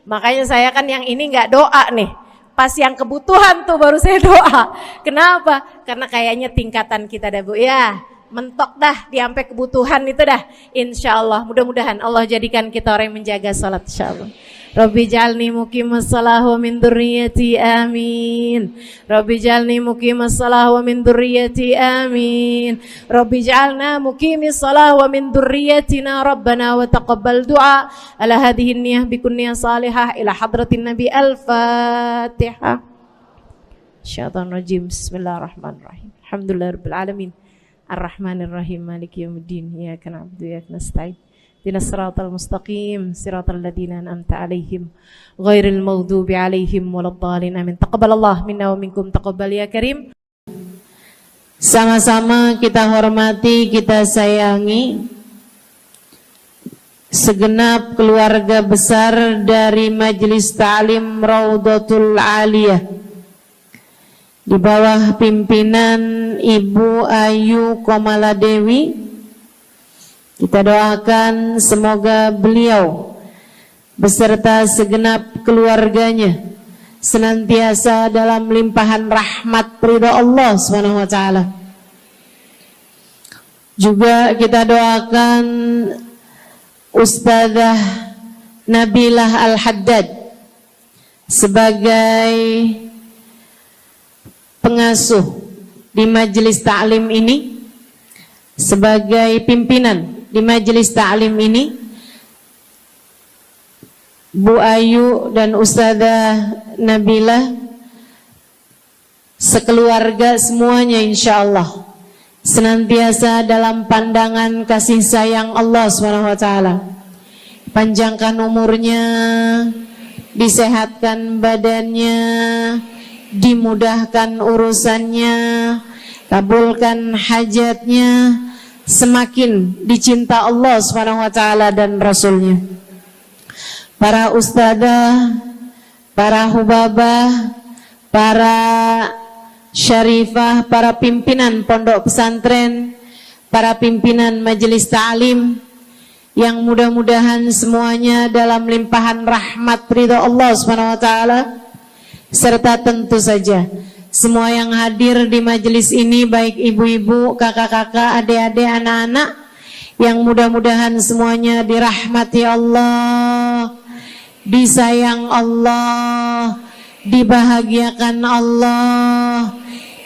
[SPEAKER 1] makanya saya kan yang ini nggak doa nih. Pas yang kebutuhan tuh baru saya doa. Kenapa? Karena kayaknya tingkatan kita dah Bu ya. Mentok dah, sampai kebutuhan itu dah. Insya Allah, mudah-mudahan Allah jadikan kita orang yang menjaga salat insya Allah. Rabbi jalni muqimas salah wa min dzurriyyati amin. Rabbi jalni muqimas salah wa min dzurriyyati amin. Rabbi jalna muqimis salah wa min dzurriyyatina rabbana wa taqabbal du'a. Ala hadhihi niyyah bikun niyyah salihah ila hadratin nabi al-fatihah. Syaitanir rajim. Bismillahirrahmanirrahim. Alhamdulillahirabbil alamin. Ar-Rahmanir-Rahim. Maliki yaumiddin. Iyyaka na'budu wa iyyaka nasta'in. Ihdinas siratal mustaqim, siratal ladzina an'amta 'alaihim, ghairil maghdubi 'alaihim waladdallin. Amin. Taqabbalallahu minna wa minkum, taqabbal ya karim. Sama-sama kita hormati, kita sayangi segenap keluarga besar dari Majelis Ta'lim Raudhatul Aliyah di bawah pimpinan Ibu Ayu Komaladewi Kita doakan semoga beliau beserta segenap keluarganya senantiasa dalam limpahan rahmat ridha Allah Subhanahu wa taala. Juga kita doakan Ustazah Nabilah Al-Haddad sebagai pengasuh di majelis ta'lim ini, sebagai pimpinan di majelis ta'lim ini, Bu Ayu dan Ustazah Nabilah sekeluarga semuanya insyaallah senantiasa dalam pandangan kasih sayang Allah SWT. Panjangkan umurnya, disehatkan badannya, dimudahkan urusannya, kabulkan hajatnya, semakin dicinta Allah SWT dan Rasulnya. Para ustadzah, para hubabah, para syarifah, para pimpinan pondok pesantren, para pimpinan majelis ta'lim, yang mudah-mudahan semuanya dalam limpahan rahmat ridha Allah SWT, serta tentu saja semua yang hadir di majelis ini, baik ibu-ibu, kakak-kakak, adik-adik, anak-anak, yang mudah-mudahan semuanya dirahmati Allah, disayang Allah, dibahagiakan Allah,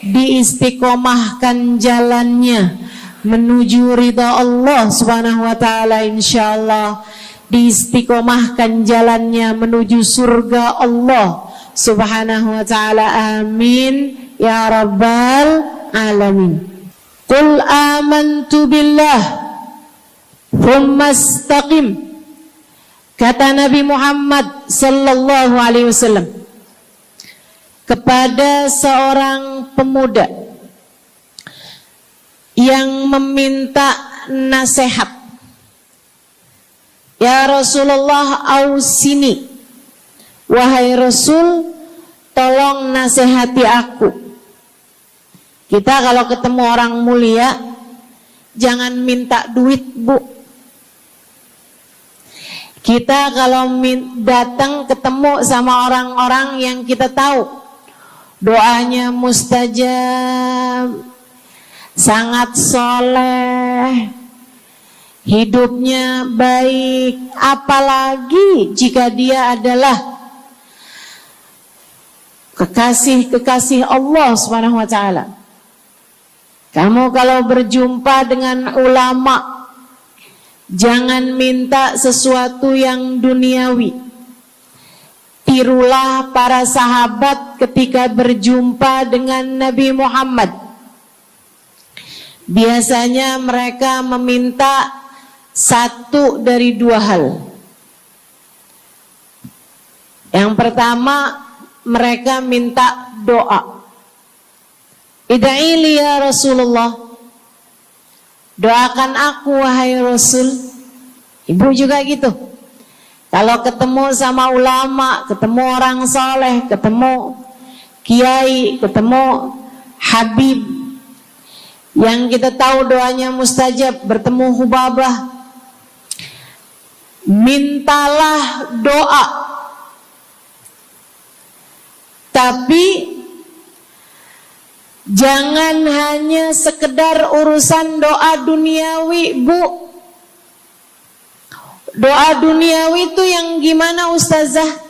[SPEAKER 1] diistiqomahkan jalannya menuju ridha Allah Subhanahu wa taala, insyaallah diistiqomahkan jalannya menuju surga Allah Subhanahu wa taala. Amin ya rabbal alamin. Qul amantu billah thumma istaqim, kata Nabi Muhammad sallallahu alaihi wasallam kepada seorang pemuda yang meminta nasihat, ya Rasulullah ausini, wahai Rasul tolong nasihati aku. Kita kalau ketemu orang mulia jangan minta duit, Bu. Kita kalau datang ketemu sama orang-orang yang kita tahu doanya mustajab, sangat soleh, hidupnya baik, apalagi jika dia adalah kekasih-kekasih Allah Subhanahu wa taala. Kamu kalau berjumpa dengan ulama, jangan minta sesuatu yang duniawi. Tirulah para sahabat ketika berjumpa dengan Nabi Muhammad. Biasanya mereka meminta satu dari dua hal. Yang pertama, mereka minta doa. Ida'ili ya Rasulullah, doakan aku wahai Rasul. Ibu juga gitu. Kalau ketemu sama ulama, ketemu orang soleh, ketemu kiai, ketemu habib yang kita tahu doanya mustajab, bertemu hubabah, mintalah doa. Tapi jangan hanya sekedar urusan doa duniawi, Bu. Doa duniawi itu yang gimana, Ustazah?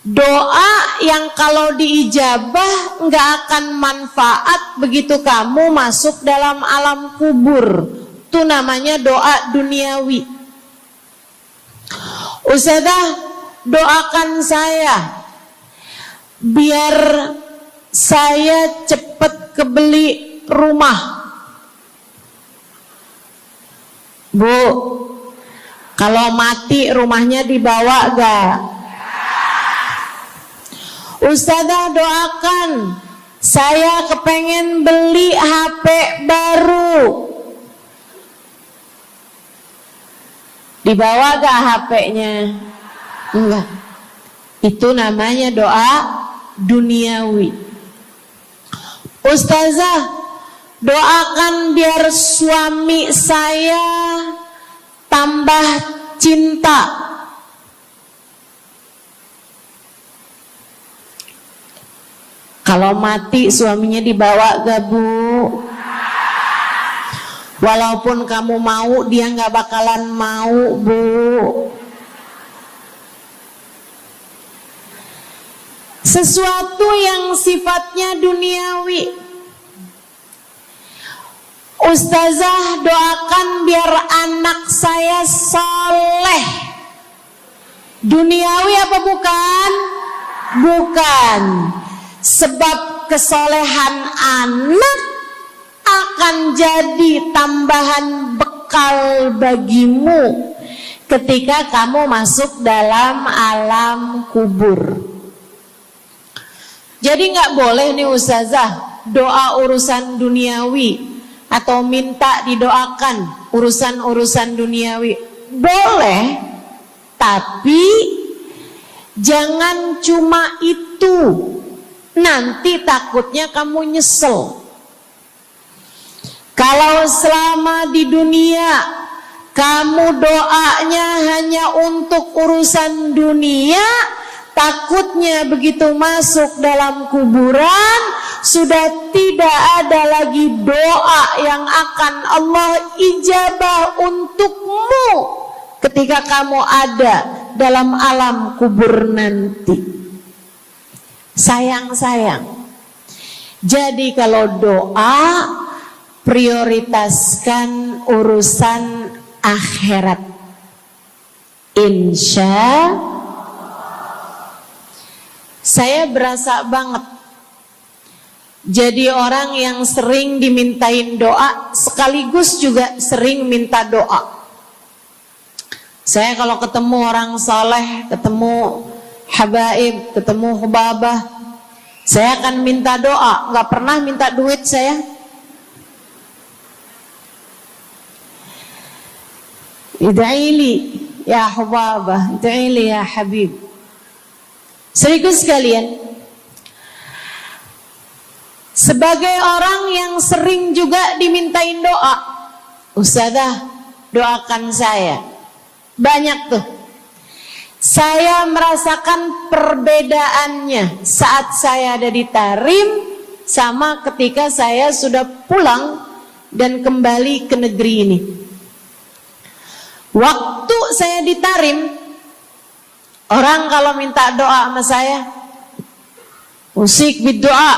[SPEAKER 1] Doa yang kalau diijabah nggak akan manfaat begitu kamu masuk dalam alam kubur. Itu namanya doa duniawi. Ustazah, doakan saya biar saya cepat kebeli rumah. Bu, kalau mati rumahnya dibawa gak? Ustazah, doakan saya kepengen beli HP baru. Dibawa gak HP-nya? Enggak. Itu namanya doa duniawi. Ustazah,
[SPEAKER 2] Doakan biar suami saya tambah cinta. Kalau mati suaminya dibawa gak Bu? Walaupun kamu mau, dia gak bakalan mau Bu. Sesuatu yang sifatnya duniawi. Ustazah, doakan biar anak saya soleh. Duniawi apa bukan? Bukan. Sebab kesolehan anak akan jadi tambahan bekal bagimu ketika kamu masuk dalam alam kubur. Jadi gak boleh nih Ustazah doa urusan duniawi atau minta didoakan urusan-urusan duniawi. Boleh, tapi jangan cuma itu. Nanti takutnya kamu nyesel. Kalau selama di dunia kamu doanya hanya untuk urusan dunia, takutnya begitu masuk dalam kuburan sudah tidak ada lagi doa yang akan Allah ijabah untukmu ketika kamu ada dalam alam kubur nanti. Sayang-sayang. Jadi kalau doa, prioritaskan urusan akhirat. Insya saya berasa banget jadi orang yang sering dimintain doa sekaligus juga sering minta doa. Saya kalau ketemu orang saleh, ketemu habaib, ketemu hubabah, saya akan minta doa, nggak pernah minta duit saya. Ida'ili ya hubabah, ida'ili ya habib. Serius sekalian, sebagai orang yang sering juga dimintain doa, Ustazah doakan saya. Banyak tuh. Saya merasakan perbedaannya saat saya ada di Tarim sama ketika saya sudah pulang dan kembali ke negeri ini. Waktu saya di Tarim, orang kalau minta doa sama saya, usik berdoa,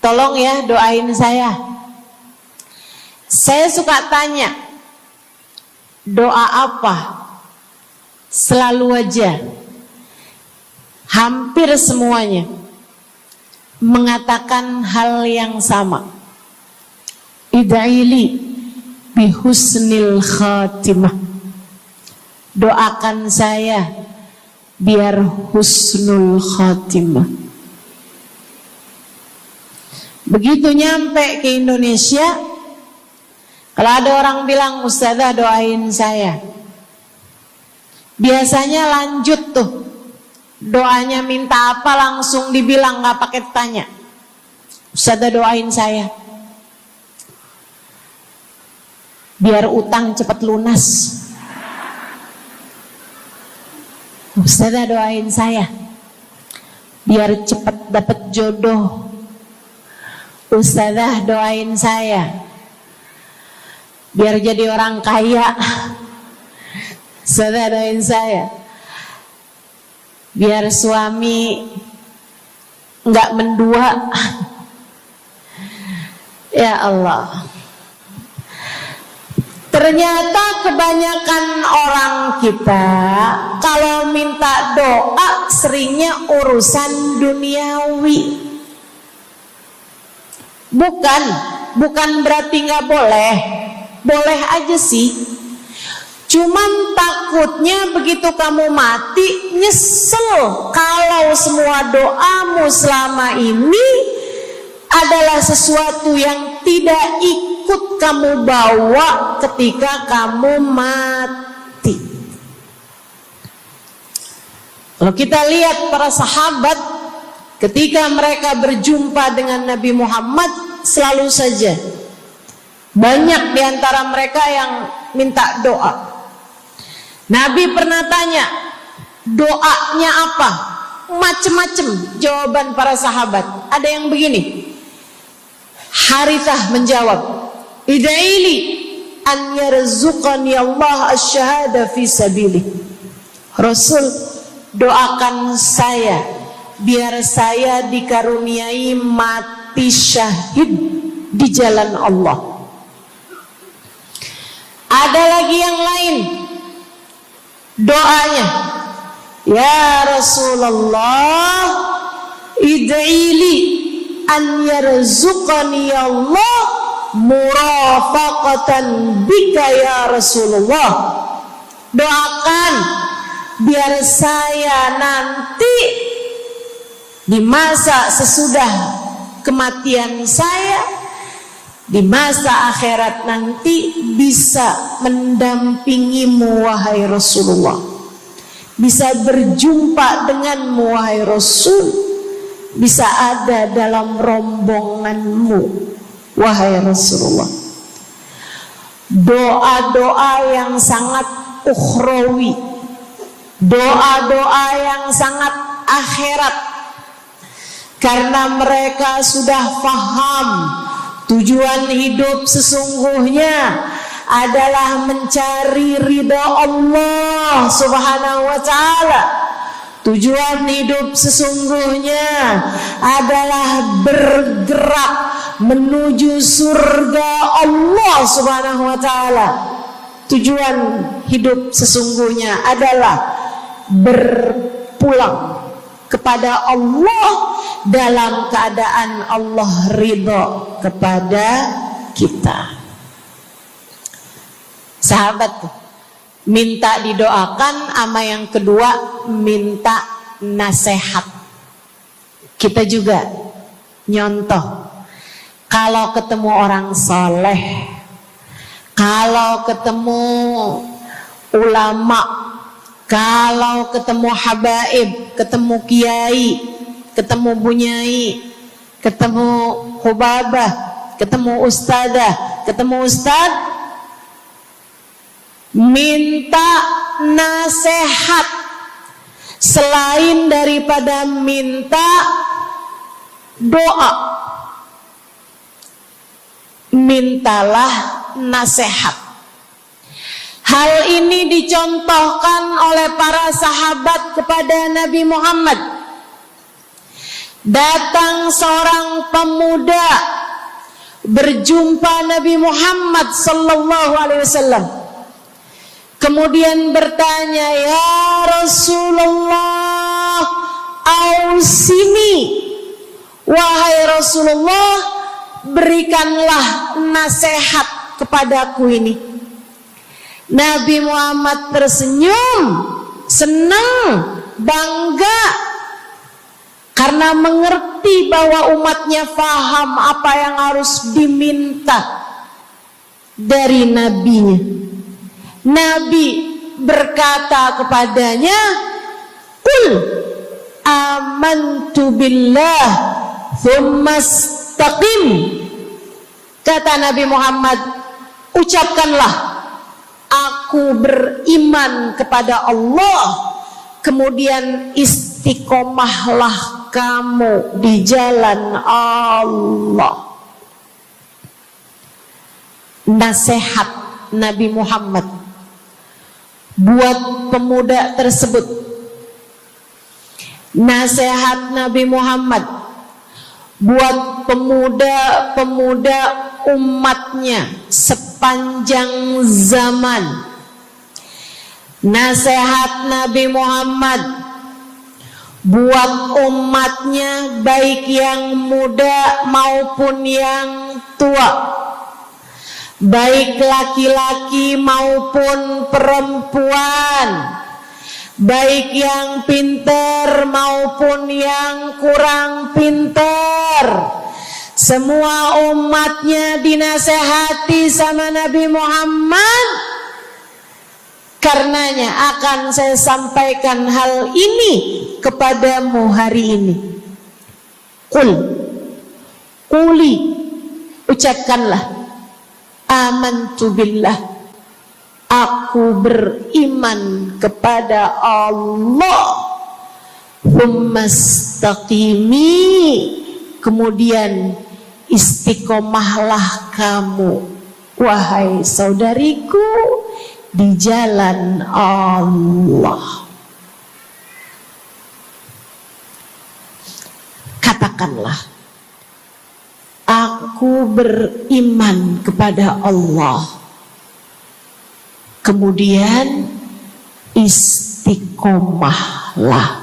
[SPEAKER 2] tolong ya doain saya. Saya suka tanya, doa apa? Selalu aja, hampir semuanya mengatakan hal yang sama. Ida'ili bihusnil khatimah. Doakan saya biar husnul khatimah. Begitu nyampe ke Indonesia, kalau ada orang bilang Ustazah doain saya, biasanya lanjut tuh doanya, minta apa langsung dibilang, nggak pakai tanya. Ustazah doain saya biar utang cepat lunas. Ustazah doain saya biar cepat dapat jodoh. Ustazah doain saya biar jadi orang kaya. Ustazah doain saya biar suami nggak mendua. Ya Allah, ternyata kebanyakan orang kita kalau minta doa seringnya urusan duniawi. Bukan berarti nggak boleh, boleh aja sih. Cuman takutnya begitu kamu mati nyesel kalau semua doamu selama ini adalah sesuatu yang tidak ikut kamu bawa ketika kamu mati. Kalau kita lihat para sahabat ketika mereka berjumpa dengan Nabi Muhammad, selalu saja banyak di antara mereka yang minta doa. Nabi pernah tanya, doanya apa? Macem-macem jawaban para sahabat. Ada yang begini, Harithah menjawab, ida'ili an yarzuqani Allah asyhada fi sabilih. Rasul, doakan saya biar saya dikaruniai mati syahid di jalan Allah. Ada lagi yang lain doanya, ya Rasulullah, id'ili an yarzuqani Allah murafaqatan bika ya Rasulullah. Doakan biar saya nanti di masa sesudah kematian saya, di masa akhirat nanti, bisa mendampingimu wahai Rasulullah, bisa berjumpa denganmu wahai Rasul, bisa ada dalam rombonganmu wahai Rasulullah. Doa-doa yang sangat ukhrawi, doa-doa yang sangat akhirat, karena mereka sudah faham tujuan hidup sesungguhnya adalah mencari ridha Allah Subhanahu wa ta'ala. Tujuan hidup sesungguhnya adalah bergerak menuju surga Allah Subhanahu wa ta'ala. Tujuan hidup sesungguhnya adalah berpulang kepada Allah dalam keadaan Allah ridha kepada kita. Sahabat, minta didoakan, ama yang kedua minta nasihat. Kita juga nyontoh, kalau ketemu orang soleh, kalau ketemu ulama, kalau ketemu habaib, ketemu kiai, ketemu bunyai, ketemu hubabah, ketemu ustadzah, ketemu ustad, minta nasihat. Selain daripada minta doa, mintalah nasihat. Hal ini dicontohkan oleh para sahabat kepada Nabi Muhammad. Datang seorang pemuda berjumpa Nabi Muhammad sallallahu alaihi wasallam. Kemudian bertanya, ya Rasulullah, ausini, wahai Rasulullah, berikanlah nasihat kepadaku ini. Nabi Muhammad tersenyum, senang, bangga, karena mengerti bahwa umatnya faham apa yang harus diminta dari nabinya. Nabi berkata kepadanya, qul amantu billah thumma istaqim. Kata Nabi Muhammad, ucapkanlah, aku beriman kepada Allah, kemudian istiqomahlah kamu di jalan Allah. Nasihat Nabi Muhammad buat pemuda tersebut, nasihat Nabi Muhammad buat pemuda-pemuda umatnya sepanjang zaman. Nasihat Nabi Muhammad buat umatnya, baik yang muda maupun yang tua, baik laki-laki maupun perempuan, baik yang pintar maupun yang kurang pintar. Semua umatnya dinasehati sama Nabi Muhammad. Karenanya akan saya sampaikan hal ini kepadamu hari ini. Quli, ucapkanlah, amantu billah, aku beriman kepada Allah. Tsumastaqimi, kemudian istiqomahlah kamu, wahai saudariku, di jalan Allah. Katakanlah, aku beriman kepada Allah. Kemudian istiqomahlah.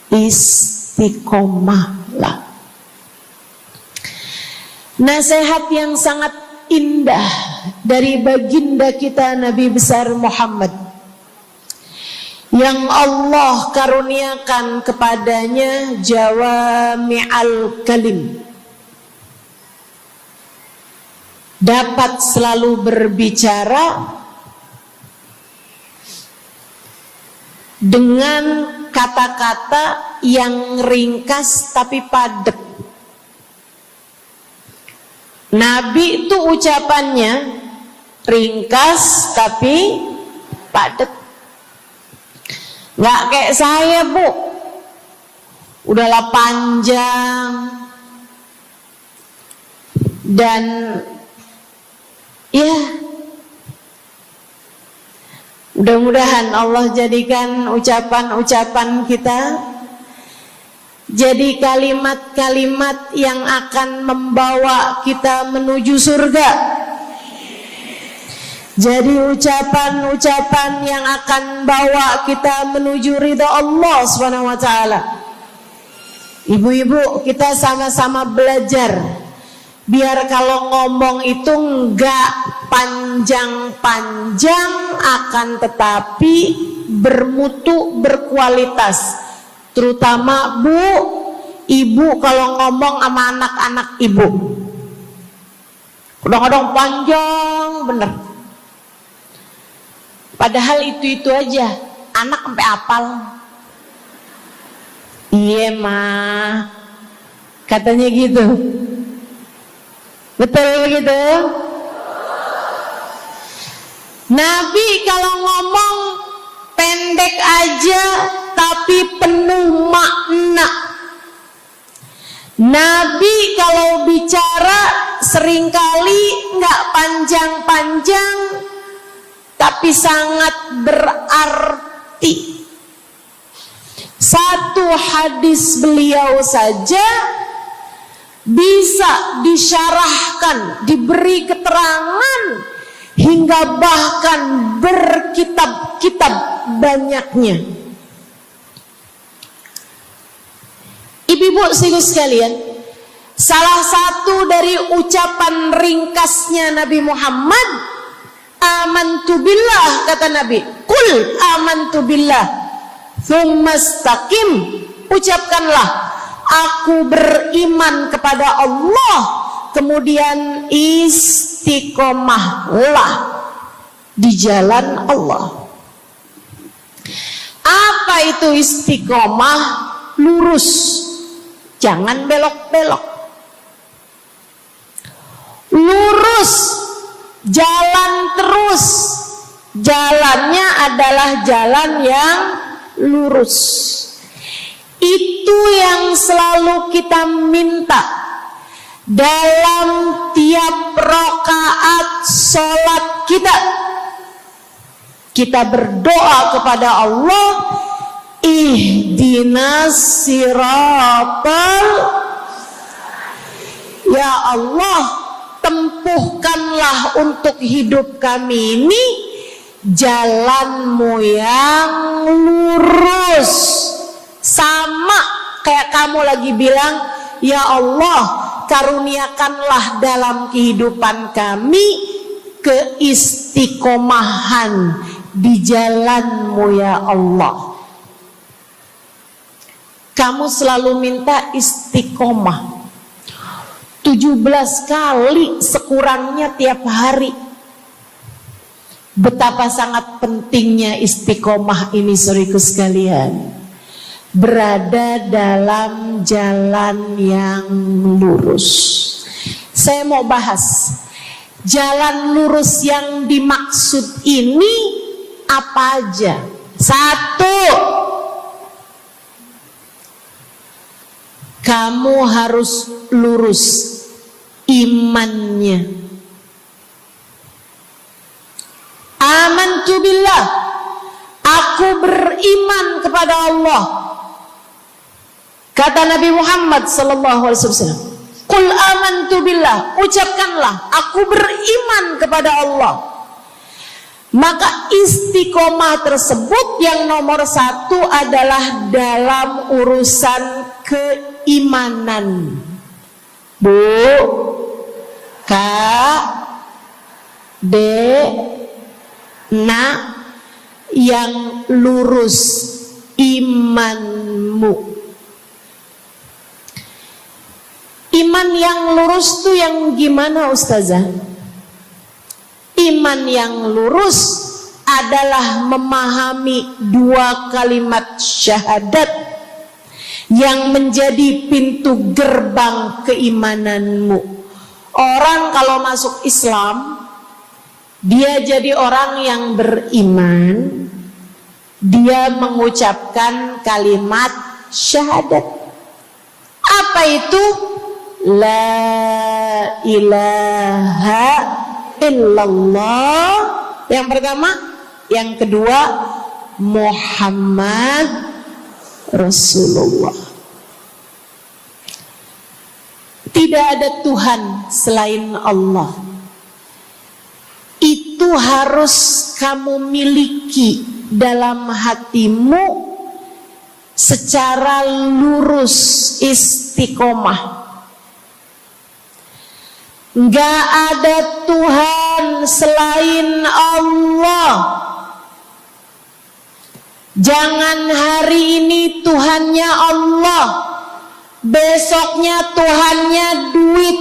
[SPEAKER 2] Istiqomahlah. Nasihat yang sangat indah dari baginda kita Nabi besar Muhammad, yang Allah karuniakan kepadanya jawami'al kalim, dapat selalu berbicara dengan kata-kata yang ringkas tapi padat. Nabi itu ucapannya ringkas tapi padat. Nggak kayak saya, Bu, udahlah panjang dan ya, mudah-mudahan Allah jadikan ucapan-ucapan kita jadi kalimat-kalimat yang akan membawa kita menuju surga. Jadi ucapan-ucapan yang akan bawa kita menuju ridha Allah Subhanahu wa taala. Ibu-ibu, kita sama-sama belajar biar kalau ngomong itu enggak panjang-panjang, akan tetapi bermutu, berkualitas. Terutama Bu, ibu kalau ngomong sama anak-anak ibu, kadang-kadang panjang bener. Padahal itu aja, anak sampai hafal. Iya mah, katanya gitu. Betul gitu? Nabi kalau ngomong pendek aja tapi penuh makna. Nabi kalau bicara seringkali nggak panjang-panjang tapi sangat berarti. Satu hadis beliau saja bisa disyarahkan, diberi keterangan, hingga bahkan berkitab-kitab banyaknya. Ibu-ibu sekalian, salah satu dari ucapan ringkasnya Nabi Muhammad, amantu billah, kata Nabi, qul amantu billah, tsumastaqim, ucapkanlah, aku beriman kepada Allah, kemudian istiqomahlah di jalan Allah. Apa itu istiqomah? Lurus, jangan belok-belok. Lurus, jalan terus. Jalannya adalah jalan yang lurus. Itu yang selalu kita minta dalam tiap rakaat sholat kita. Kita berdoa kepada Allah, ihdinas siratal, ya Allah, tempuhkanlah untuk hidup kami ini jalanmu yang lurus. Sama kayak kamu lagi bilang, ya Allah, karuniakanlah dalam kehidupan kami keistiqomahan di jalanmu ya Allah. Kamu selalu minta istiqomah 17 kali sekurangnya tiap hari. Betapa sangat pentingnya istiqomah ini, saudaraku sekalian. berada dalam jalan yang lurus. Saya mau bahas jalan lurus yang dimaksud ini apa aja. 1, kamu harus lurus imannya. Amantu billah, aku beriman kepada Allah. Kata Nabi Muhammad sallallahu alaihi wasallam, "Qul amantu billah," ucapkanlah, aku beriman kepada Allah. Maka istiqomah tersebut yang nomor 1 adalah dalam urusan keimanan. Bu, Kak, Dek, Nak, yang lurus imanmu. Iman yang lurus tuh yang gimana, Ustazah? Iman yang lurus adalah memahami 2 kalimat syahadat yang menjadi pintu gerbang keimananmu. Orang kalau masuk Islam, dia jadi orang yang beriman, dia mengucapkan kalimat syahadat. Apa itu? La ilaha illallah. Yang pertama. Yang kedua, Muhammad Rasulullah. Tidak ada Tuhan selain Allah. Itu harus kamu miliki dalam hatimu secara lurus, istiqomah. Gak ada Tuhan selain Allah. Jangan hari ini Tuhannya Allah, besoknya Tuhannya duit.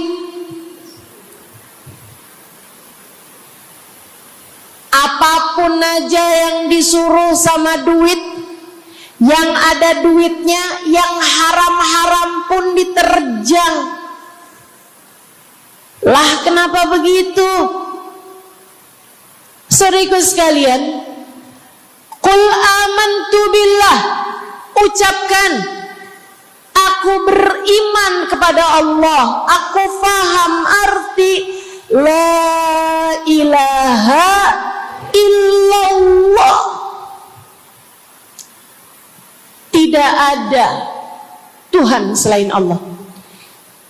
[SPEAKER 2] Apapun aja yang disuruh sama duit, yang ada duitnya, yang haram-haram pun diterjang. Lah kenapa begitu? Saudaraku sekalian, Qul amantu billah, ucapkan, aku beriman kepada Allah. Aku faham arti la ilaha illallah. Tidak ada Tuhan selain Allah.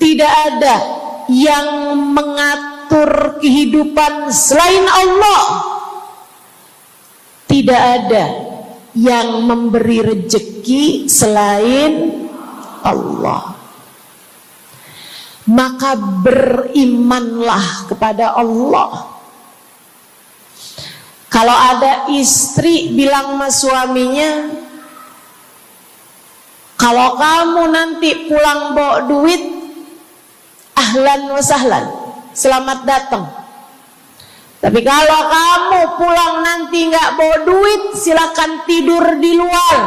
[SPEAKER 2] Tidak ada yang mengatur kehidupan selain Allah. Tidak ada yang memberi rezeki selain Allah. Maka berimanlah kepada Allah. Kalau ada istri bilang sama suaminya, kalau kamu nanti pulang bawa duit, ahlan wa sahlan, selamat datang. Tapi kalau kamu pulang nanti nggak bawa duit, silakan tidur di luar.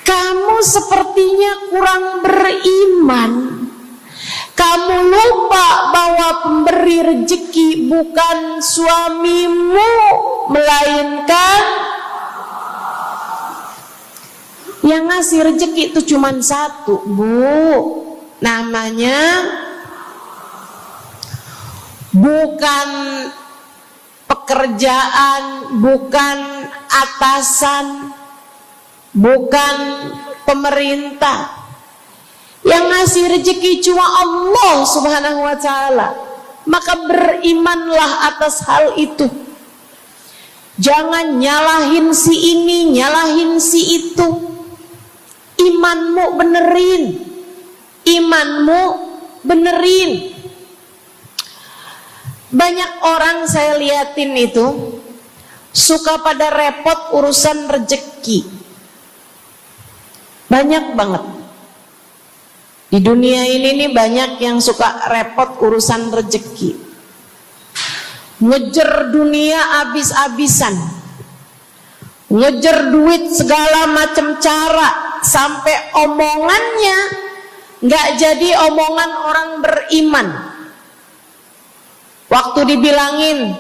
[SPEAKER 2] Kamu sepertinya kurang beriman. Kamu lupa bahwa pemberi rezeki bukan suamimu, melainkan yang ngasih rezeki itu cuma satu, Bu. Namanya bukan pekerjaan, bukan atasan, bukan pemerintah. Yang ngasih rezeki cuma Allah Subhanahu wa ta'ala. Maka berimanlah atas hal itu. Jangan nyalahin si ini, nyalahin si itu. Imanmu benerin. Imanmu benerin. Banyak orang saya liatin itu suka pada repot urusan rezeki. Banyak banget. Di dunia ini nih banyak yang suka repot urusan rezeki. ngejar dunia abis-abisan, ngejar duit segala macam cara, sampai omongannya nggak jadi omongan orang beriman. Waktu dibilangin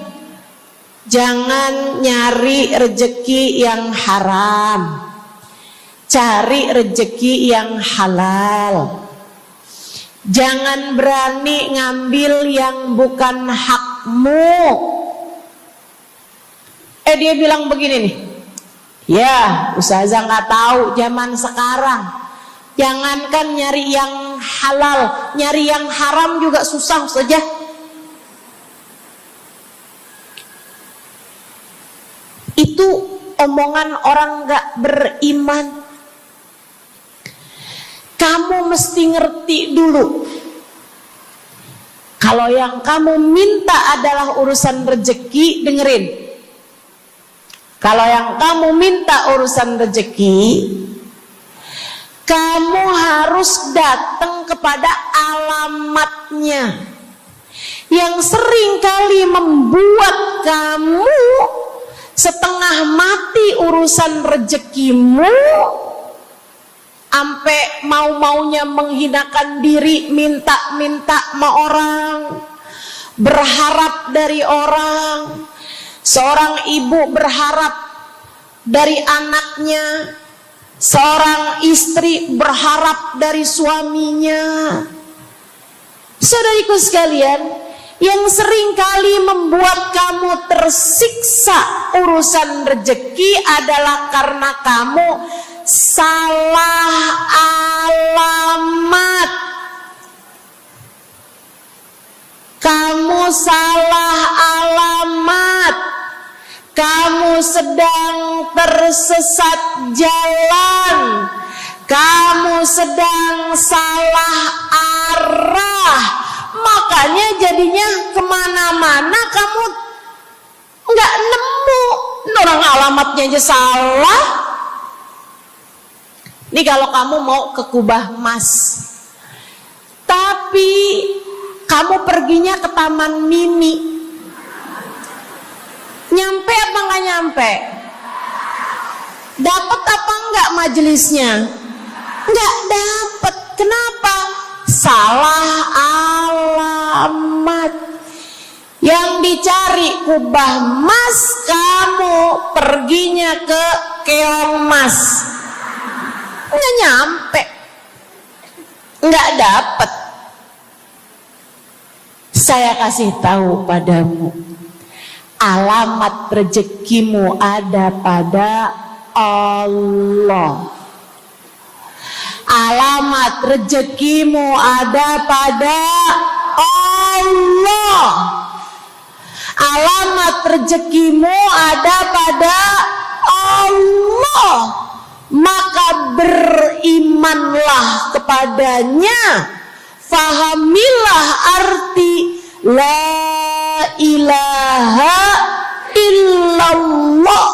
[SPEAKER 2] jangan nyari rejeki yang haram, cari rejeki yang halal. Jangan berani ngambil yang bukan hakmu. Dia bilang begini nih, ya ustazah nggak tahu zaman sekarang, jangankan nyari yang halal, nyari yang haram juga susah saja. Itu omongan orang nggak beriman. Kamu mesti ngerti dulu, kalau yang kamu minta adalah urusan rezeki, dengerin. Kalau yang kamu minta urusan rezeki, kamu harus datang kepada alamatnya. Yang sering kali membuat kamu setengah mati urusan rezekimu, sampai mau-maunya menghinakan diri, minta-minta sama orang, berharap dari orang. Seorang ibu berharap dari anaknya, seorang istri berharap dari suaminya. Saudariku sekalian, yang sering kali membuat kamu tersiksa urusan rezeki adalah karena kamu salah alamat. Kamu salah alamat. Kamu sedang tersesat jalan. Kamu sedang salah arah. Makanya jadinya kemana-mana kamu nggak nemu. Orang alamatnya aja salah. Ini kalau kamu mau ke Kubah Mas, tapi kamu perginya ke Taman Mini, nyampe apa nggak nyampe? Dapat apa enggak majelisnya? Nggak dapat. Kenapa? Salah alamat. Yang dicari Kubah Mas, kamu perginya ke Keong Mas. Nggak nyampe, nggak dapat. Saya kasih tahu padamu, alamat rezekimu ada pada Allah. Alamat rezekimu ada pada Allah. Alamat rezekimu ada pada Allah. Maka berimanlah kepadanya, fahamilah arti la ilaha illallah.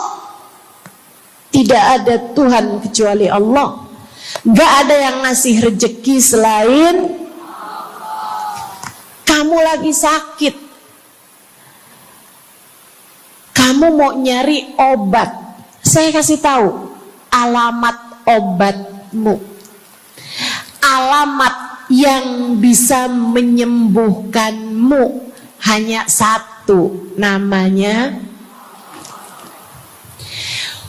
[SPEAKER 2] Tidak ada Tuhan kecuali Allah. Gak ada yang ngasih rezeki selain kamu. Lagi sakit, kamu mau nyari obat, saya kasih tahu alamat obatmu. Alamat yang bisa menyembuhkanmu hanya satu, namanya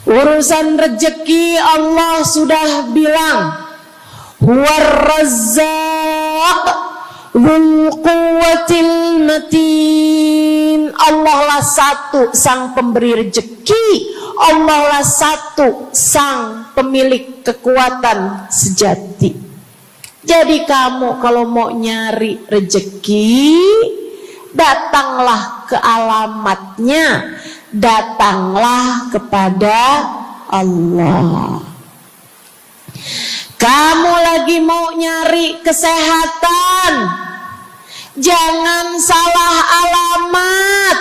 [SPEAKER 2] urusan rezeki. Allah sudah bilang, huwar razzaq dzul quwwatil matin. Allah lah satu sang pemberi rezeki. Allah lah satu sang pemilik kekuatan sejati. Jadi kamu kalau mau nyari rezeki, datanglah ke alamatnya, datanglah kepada Allah. Kamu lagi mau nyari kesehatan, jangan salah alamat.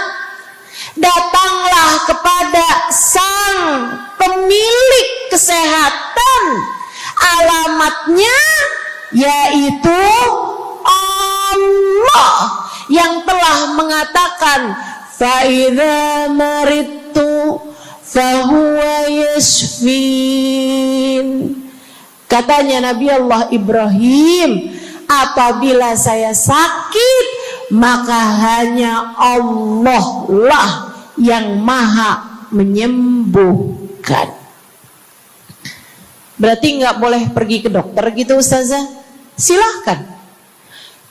[SPEAKER 2] Datanglah kepada sang pemilik kesehatan. Alamatnya yaitu Allah yang telah mengatakan, fa idza maridtu fa huwa yashfin. Katanya Nabi Allah Ibrahim, apabila saya sakit, maka hanya Allah lah yang maha menyembuhkan. Berarti nggak boleh pergi ke dokter gitu Ustazah? Silahkan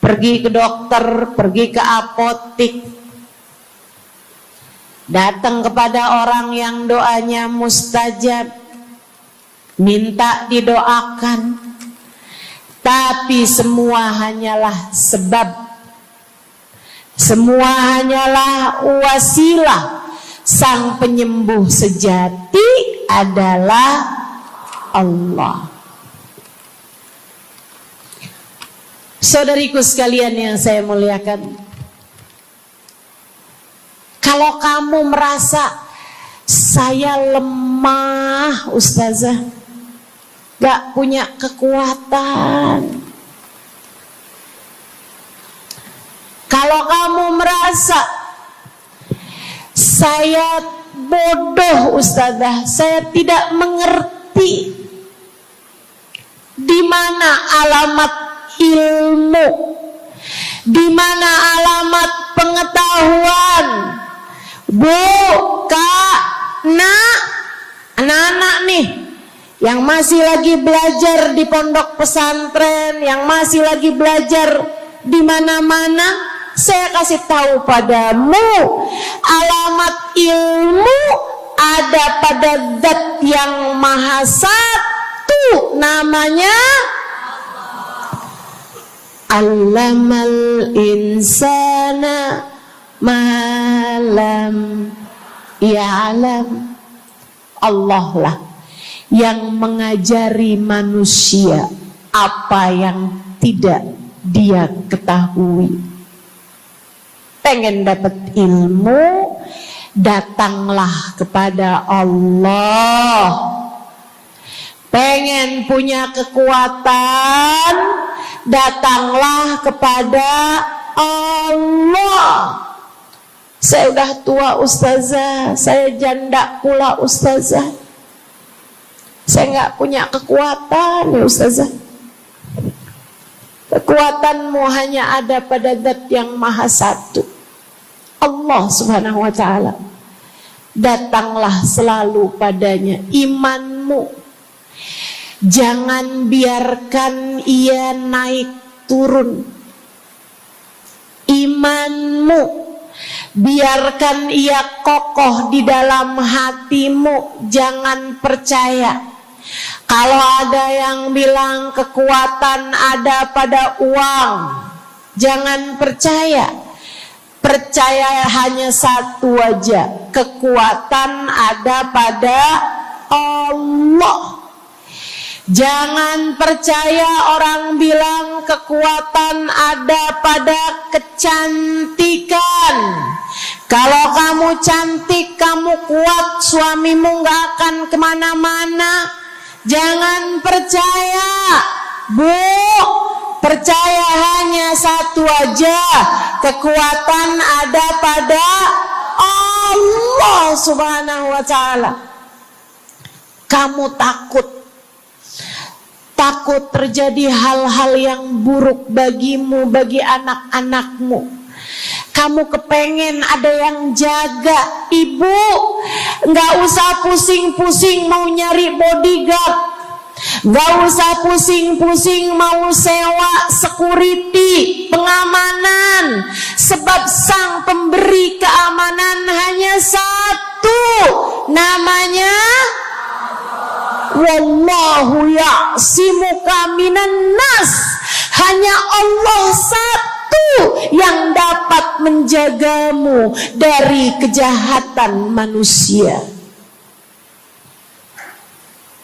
[SPEAKER 2] pergi ke dokter, pergi ke apotik, datang kepada orang yang doanya mustajab, minta didoakan. Tapi semua hanyalah sebab, semua hanyalah wasilah. Sang penyembuh sejati adalah Allah. Saudariku sekalian yang saya muliakan, kalau kamu merasa saya lemah Ustazah, gak punya kekuatan, kalau kamu merasa saya bodoh Ustazah, saya tidak mengerti di mana alamat ilmu, di mana alamat pengetahuan. Bu, Kak, Nak, anak-anak nih yang masih lagi belajar di pondok pesantren, yang masih lagi belajar di mana-mana, saya kasih tahu padamu, alamat ilmu ada pada Zat yang Maha Satu, namanya Allamal insana malam ya'lam. Allah lah yang mengajari manusia apa yang tidak dia ketahui. Pengen dapat ilmu, datanglah kepada Allah. Pengen punya kekuatan, datanglah kepada Allah. Saya udah tua Ustazah, saya janda pula Ustazah, saya nggak punya kekuatan ya Ustazah. Kekuatanmu hanya ada pada Zat yang Maha Satu, Allah Subhanahu wa Ta'ala. Datanglah selalu padanya. Imanmu jangan biarkan ia naik turun. Imanmu biarkan ia kokoh di dalam hatimu. Jangan percaya kalau ada yang bilang kekuatan ada pada uang. Jangan percaya. Percaya hanya satu aja, kekuatan ada pada Allah. Jangan percaya orang bilang kekuatan ada pada kecantikan. Kalau kamu cantik, kamu kuat, suamimu gak akan kemana-mana. Jangan percaya, Bu. Percaya hanya satu aja, kekuatan ada pada Allah Subhanahu wa Ta'ala. Kamu takut terjadi hal-hal yang buruk bagimu, bagi anak-anakmu. Kamu kepengen ada yang jaga. Ibu, gak usah pusing-pusing mau nyari bodyguard, gak usah pusing-pusing mau sewa security, pengamanan. Sebab sang pemberi keamanan hanya satu, namanya Wallahu ya'simuka minan nas. Hanya Allah satu yang dapat menjagamu dari kejahatan manusia.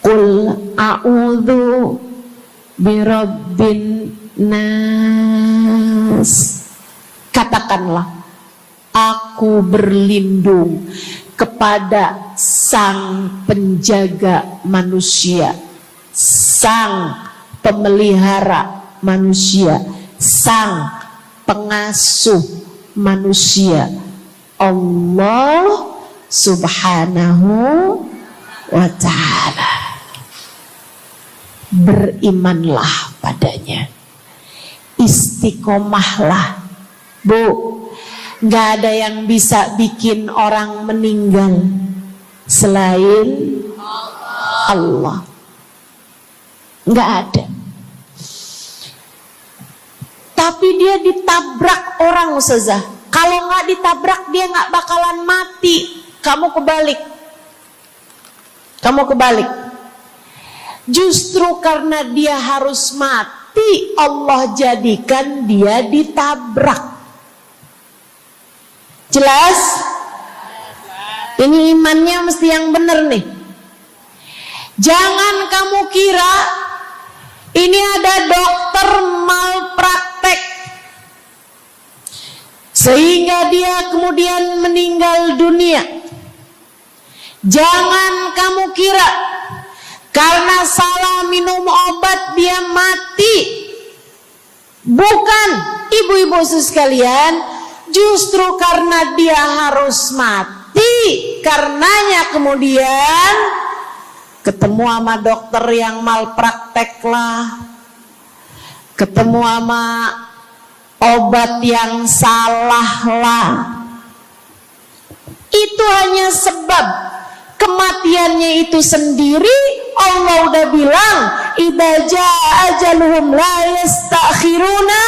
[SPEAKER 2] Qul a'udzu birabbin nas. Katakanlah, aku berlindung kepada sang penjaga manusia, sang pemelihara manusia, sang pengasuh manusia. Allah Subhanahu wa ta'ala. Berimanlah padanya, istiqomahlah. Bu, gak ada yang bisa bikin orang meninggal selain Allah. Gak ada. Tapi dia ditabrak orang, Ustazah. Kalau gak ditabrak dia gak bakalan mati. Kamu kebalik. Justru karena dia harus mati, Allah jadikan dia ditabrak. Jelas? Ini imannya mesti yang benar nih. Jangan kamu kira ini ada dokter malpraktek sehingga dia kemudian meninggal dunia. Jangan kamu kira karena salah minum obat dia mati. Bukan, ibu-ibu sekalian, justru karena dia harus mati, karenanya kemudian ketemu sama dokter yang malpraktek lah, ketemu sama obat yang salah lah. Itu hanya sebab kematiannya itu sendiri. Allah udah bilang, idza jaa ajaluhum la yastakhiruna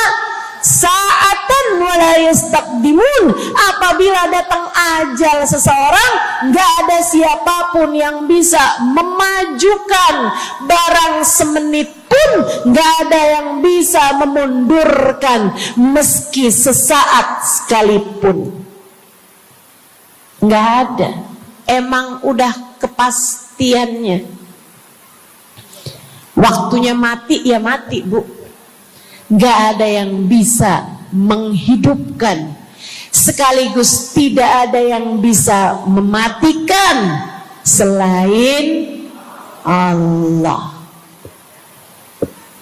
[SPEAKER 2] sa'atan wa la yastaqdimun. Apabila datang ajal seseorang, enggak ada siapapun yang bisa memajukan barang semenit pun, enggak ada yang bisa memundurkan meski sesaat sekalipun. Enggak ada. Emang udah kepastiannya. Waktunya mati ya mati, Bu. Gak ada yang bisa menghidupkan, sekaligus tidak ada yang bisa mematikan selain Allah.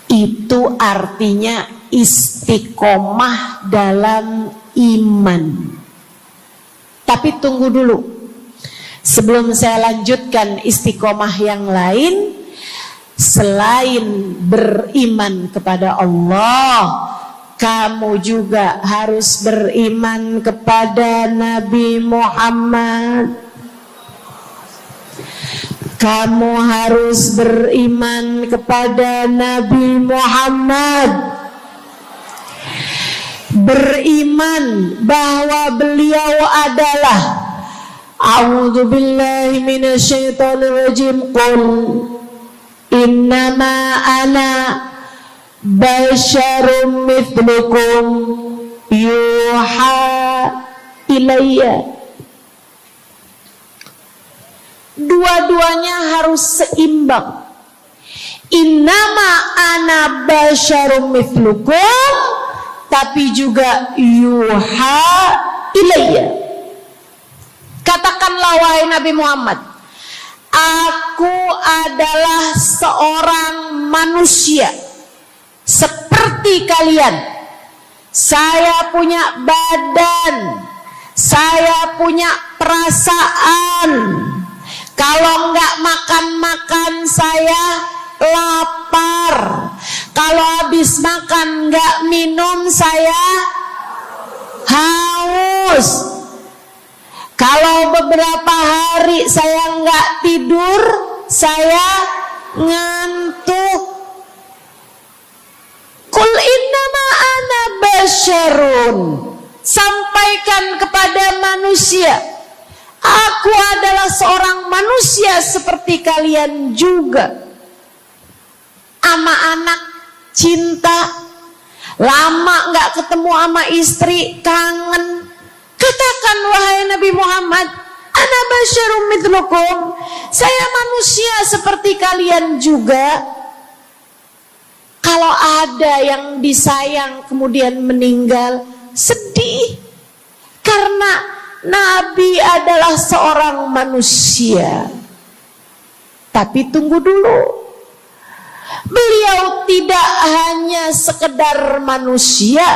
[SPEAKER 2] Itu artinya istiqomah dalam iman. Tapi tunggu dulu, sebelum saya lanjutkan istiqomah yang lain. Selain beriman kepada Allah, kamu juga harus beriman kepada Nabi Muhammad. Kamu harus beriman kepada Nabi Muhammad. Beriman bahwa beliau adalah, a'udzubillahi minasyaitonirrajim, qul innama ana basyarum mithlukum yuha ilayya. Dua-duanya harus seimbang. Innama ana basyarum mithlukum, tapi juga yuha ilayya. Katakanlah wahai Nabi Muhammad, aku adalah seorang manusia seperti kalian. Saya punya badan, saya punya perasaan. Kalau nggak makan-makan saya lapar. Kalau habis makan nggak minum saya haus. Kalau beberapa hari saya nggak tidur, saya ngantuk. Qul innama ana basyarun. Sampaikan kepada manusia, aku adalah seorang manusia seperti kalian juga. Sama anak cinta, lama nggak ketemu sama istri, kangen. Katakan wahai Nabi Muhammad, ana basyarum mithlukum, saya manusia seperti kalian juga. Kalau ada yang disayang kemudian meninggal, sedih. Karena Nabi adalah seorang manusia. Tapi tunggu dulu, beliau tidak hanya sekedar manusia,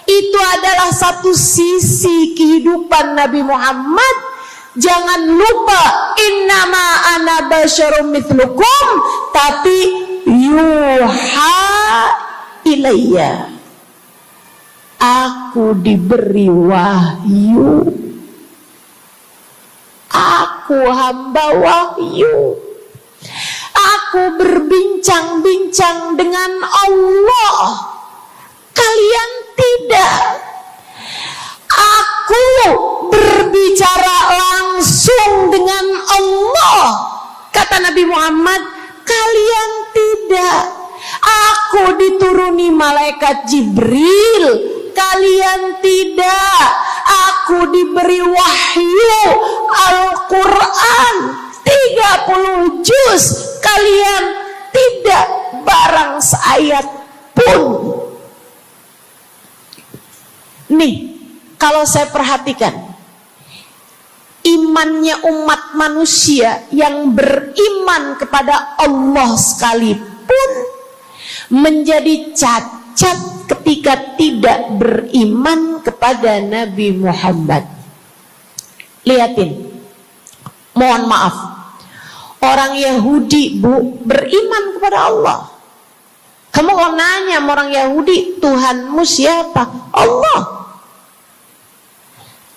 [SPEAKER 2] Itu adalah satu sisi kehidupan Nabi Muhammad. Jangan lupa, innama ana basyarum mithlukum, tapi yuha ilayya, aku diberi wahyu, aku hamba wahyu, aku berbincang-bincang dengan Allah, kalian tidak. Aku berbicara langsung dengan Allah, kata Nabi Muhammad, kalian tidak. Aku dituruni malaikat Jibril, kalian tidak. Aku diberi wahyu Al-Quran 30 juz, kalian tidak barang seayat pun. Nih, kalau saya perhatikan, imannya umat manusia yang beriman kepada Allah sekalipun menjadi cacat ketika tidak beriman kepada Nabi Muhammad. Lihatin, mohon maaf, orang Yahudi, Bu, beriman kepada Allah. Kamu kalau nanya sama orang Yahudi, Tuhanmu siapa? Allah.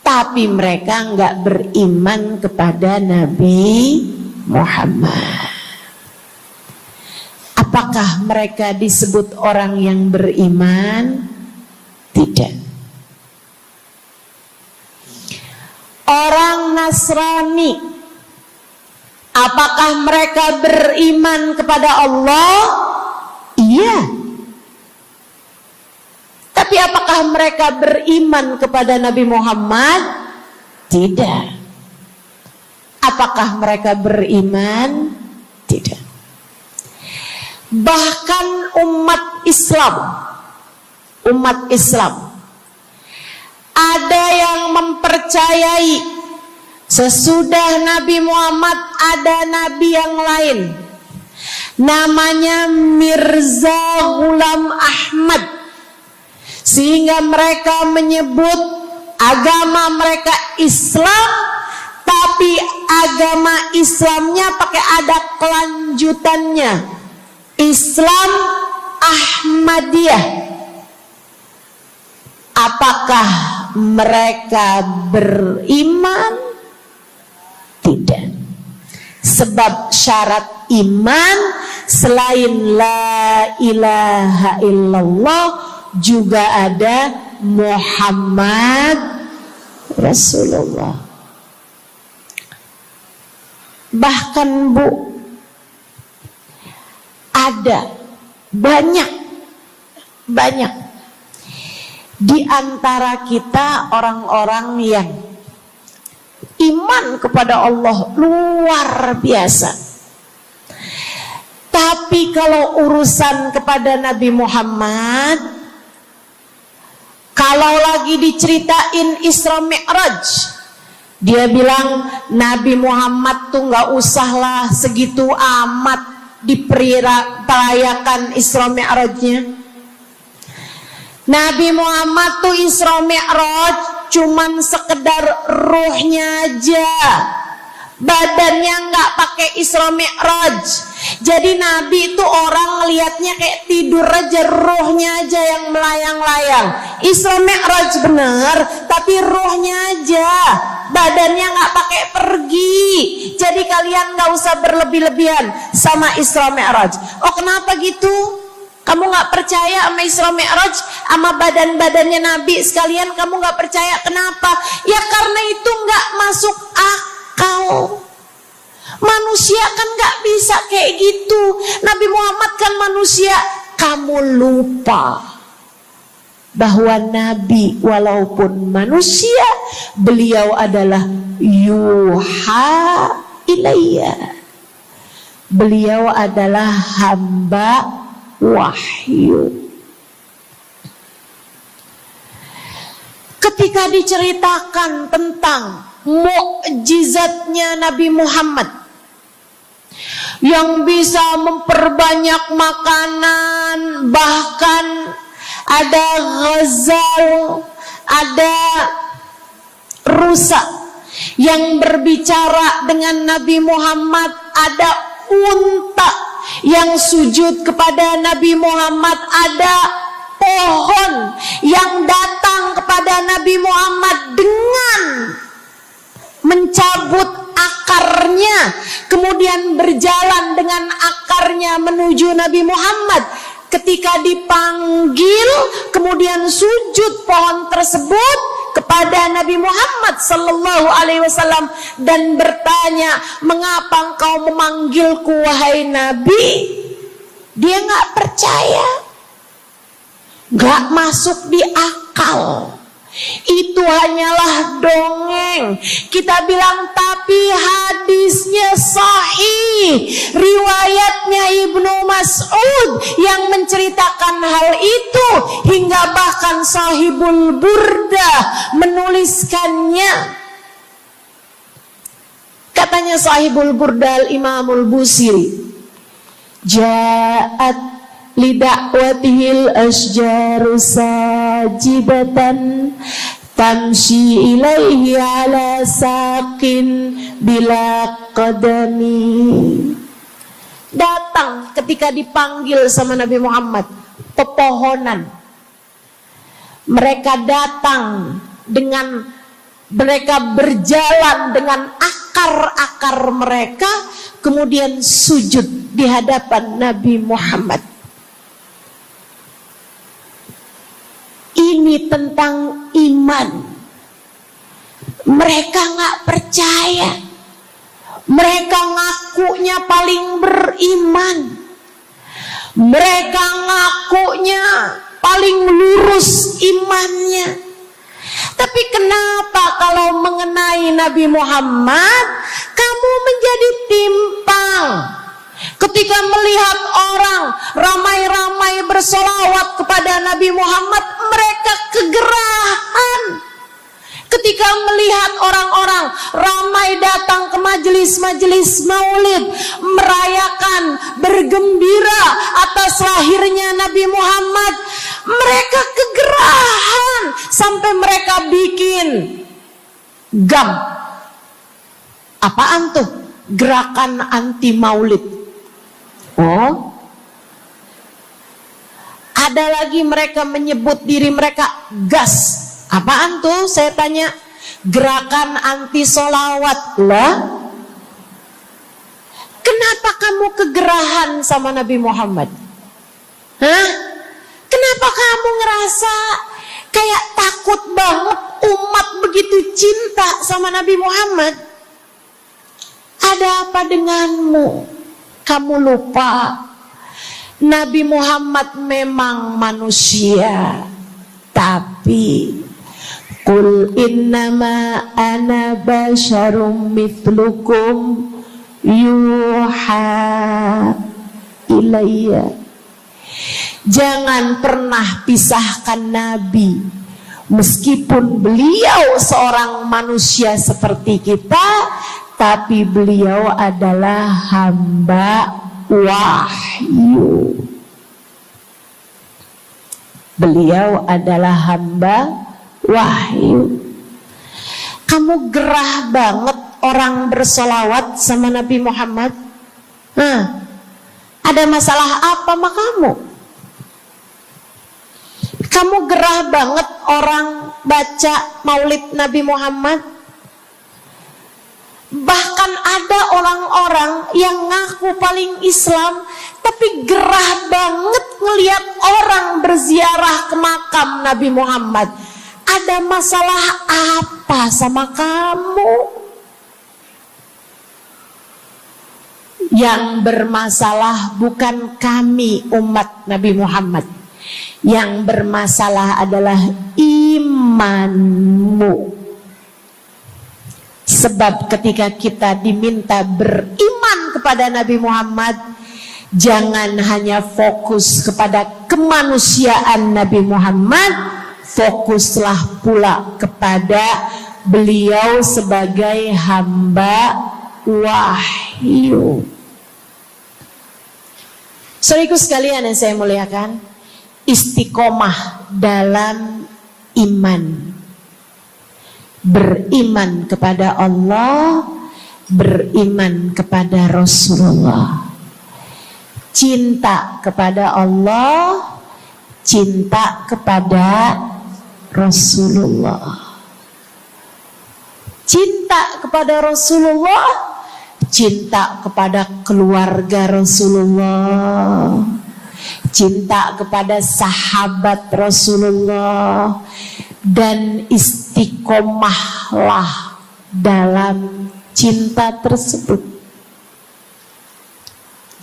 [SPEAKER 2] Tapi mereka enggak beriman kepada Nabi Muhammad. Apakah mereka disebut orang yang beriman? Tidak. Orang Nasrani, apakah mereka beriman kepada Allah? Iya. Tapi apakah mereka beriman kepada Nabi Muhammad? Tidak. Apakah mereka beriman? Tidak. Bahkan umat Islam ada yang mempercayai sesudah Nabi Muhammad ada nabi yang lain, namanya Mirza Ghulam Ahmad, sehingga mereka menyebut agama mereka Islam, tapi agama Islamnya pakai ada kelanjutannya, Islam Ahmadiyah. Apakah mereka beriman? Tidak. Sebab syarat iman selain la ilaha illallah juga ada Muhammad Rasulullah. Bahkan, Bu, ada banyak di antara kita orang-orang yang iman kepada Allah luar biasa, tapi kalau urusan kepada Nabi Muhammad, kalau lagi diceritain Isra Mi'raj, dia bilang Nabi Muhammad tuh gak usahlah segitu amat diperayakan Isra Mi'rajnya. Nabi Muhammad tuh Isra Mi'raj cuman sekedar ruhnya aja, badannya nggak pakai Isra Mi'raj. Jadi Nabi itu orang ngelihatnya kayak tidur aja, ruhnya aja yang melayang-layang. Isra Mi'raj bener, tapi ruhnya aja, badannya nggak pakai pergi. Jadi kalian nggak usah berlebih-lebihan sama Isra Mi'raj. Oh, kenapa gitu? Kamu gak percaya sama Isra Mi'raj, sama badan-badannya Nabi sekalian, kamu gak percaya. Kenapa? Ya karena itu gak masuk akal. Manusia kan gak bisa kayak gitu. Nabi Muhammad kan manusia. Kamu lupa bahwa Nabi walaupun manusia, beliau adalah yuha ilayya. Beliau adalah hamba wahyu. Ketika diceritakan tentang mukjizatnya Nabi Muhammad yang bisa memperbanyak makanan, bahkan ada ghazal, ada rusa yang berbicara dengan Nabi Muhammad, ada unta yang sujud kepada Nabi Muhammad, ada pohon yang datang kepada Nabi Muhammad dengan mencabut akarnya, kemudian berjalan dengan akarnya menuju Nabi Muhammad. Ketika dipanggil, kemudian sujud pohon tersebut kepada Nabi Muhammad sallallahu alaihi wasallam dan bertanya, "Mengapa engkau memanggilku wahai Nabi?" Dia nggak percaya, nggak masuk di akal. Itu hanyalah dongeng. Kita bilang tapi hadisnya sahih, riwayatnya Ibnu Mas'ud yang menceritakan hal itu, hingga bahkan Sahibul Burda menuliskannya. Katanya Sahibul Burda Imamul Busiri, ja'at lidakwatihil asjaru sajidatan tamshi ilaihi ala saqin bila qadami. Datang ketika dipanggil sama Nabi Muhammad pepohonan. Mereka datang dengan, mereka berjalan dengan akar-akar mereka, kemudian sujud di hadapan Nabi Muhammad. Ini tentang iman. Mereka nggak percaya. Mereka ngakunya paling beriman. Mereka ngakunya paling lurus imannya. Tapi kenapa kalau mengenai Nabi Muhammad kamu menjadi timpang? Ketika melihat orang ramai-ramai bersolawat kepada Nabi Muhammad, mereka kegerahan. Ketika melihat orang-orang ramai datang ke majelis-majelis maulid, merayakan, bergembira atas lahirnya Nabi Muhammad, mereka kegerahan sampai mereka bikin GAM. Apaan tuh? Gerakan anti maulid. Oh, ada lagi mereka menyebut diri mereka GAS. Apaan tuh? Saya tanya. Gerakan anti solawat lah. Kenapa kamu kegerahan sama Nabi Muhammad? Hah? Kenapa kamu ngerasa kayak takut banget umat begitu cinta sama Nabi Muhammad? Ada apa denganmu? Kamu lupa Nabi Muhammad memang manusia, tapi qul innama ana basyarum mithlukum yuha ilayya. Jangan pernah pisahkan Nabi, meskipun beliau seorang manusia seperti kita, tapi beliau adalah hamba wahyu. Beliau adalah hamba wahyu. Kamu gerah banget orang bersolawat sama Nabi Muhammad. Ada masalah apa sama kamu? Kamu gerah banget orang baca maulid Nabi Muhammad. Bahkan ada orang-orang yang ngaku paling Islam, tapi gerah banget ngelihat orang berziarah ke makam Nabi Muhammad. Ada masalah apa sama kamu? Yang bermasalah bukan kami umat Nabi Muhammad. Yang bermasalah adalah imanmu. Sebab ketika kita diminta beriman kepada Nabi Muhammad, jangan hanya fokus kepada kemanusiaan Nabi Muhammad, fokuslah pula kepada beliau sebagai hamba wahyu. Saudaraku sekalian yang saya muliakan, istiqomah dalam iman. Beriman kepada Allah, beriman kepada Rasulullah. Cinta kepada Allah, cinta kepada Rasulullah. Cinta kepada Rasulullah, cinta kepada keluarga Rasulullah, cinta kepada sahabat Rasulullah, dan istiqomahlah dalam cinta tersebut.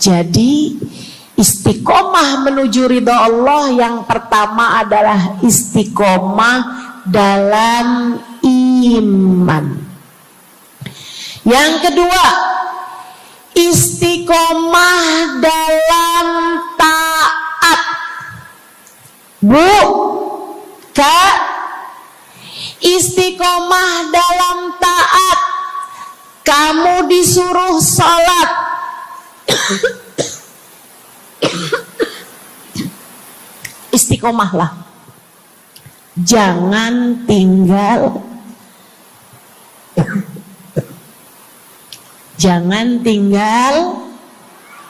[SPEAKER 2] Jadi istiqomah menuju ridha Allah yang pertama adalah istiqomah dalam iman. Yang kedua, istiqomah dalam taat. Bu, Kak, istiqomah dalam taat. Kamu disuruh sholat, istiqomahlah. Jangan tinggal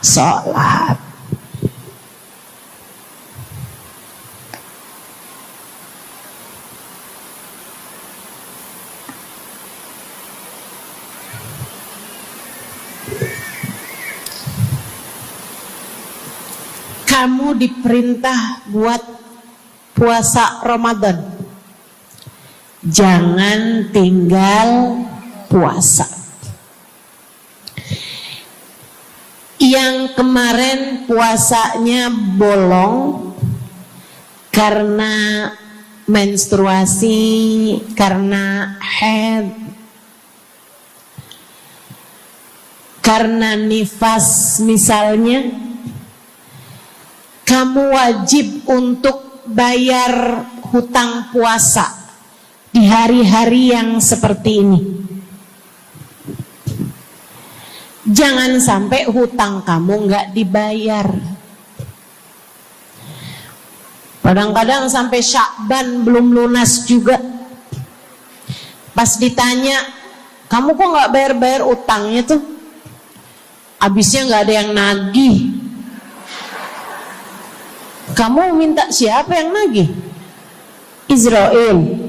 [SPEAKER 2] sholat. Kamu diperintah buat puasa Ramadan. Jangan tinggal puasa. Yang kemarin puasanya bolong karena menstruasi, karena haid, karena nifas misalnya, kamu wajib untuk bayar hutang puasa di hari-hari yang seperti ini. Jangan sampai hutang kamu nggak dibayar. Kadang-kadang sampai Syakban belum lunas juga. Pas ditanya, kamu kok nggak bayar-bayar utangnya tuh? Habisnya nggak ada yang nagih. Kamu minta siapa yang nagih? Israel.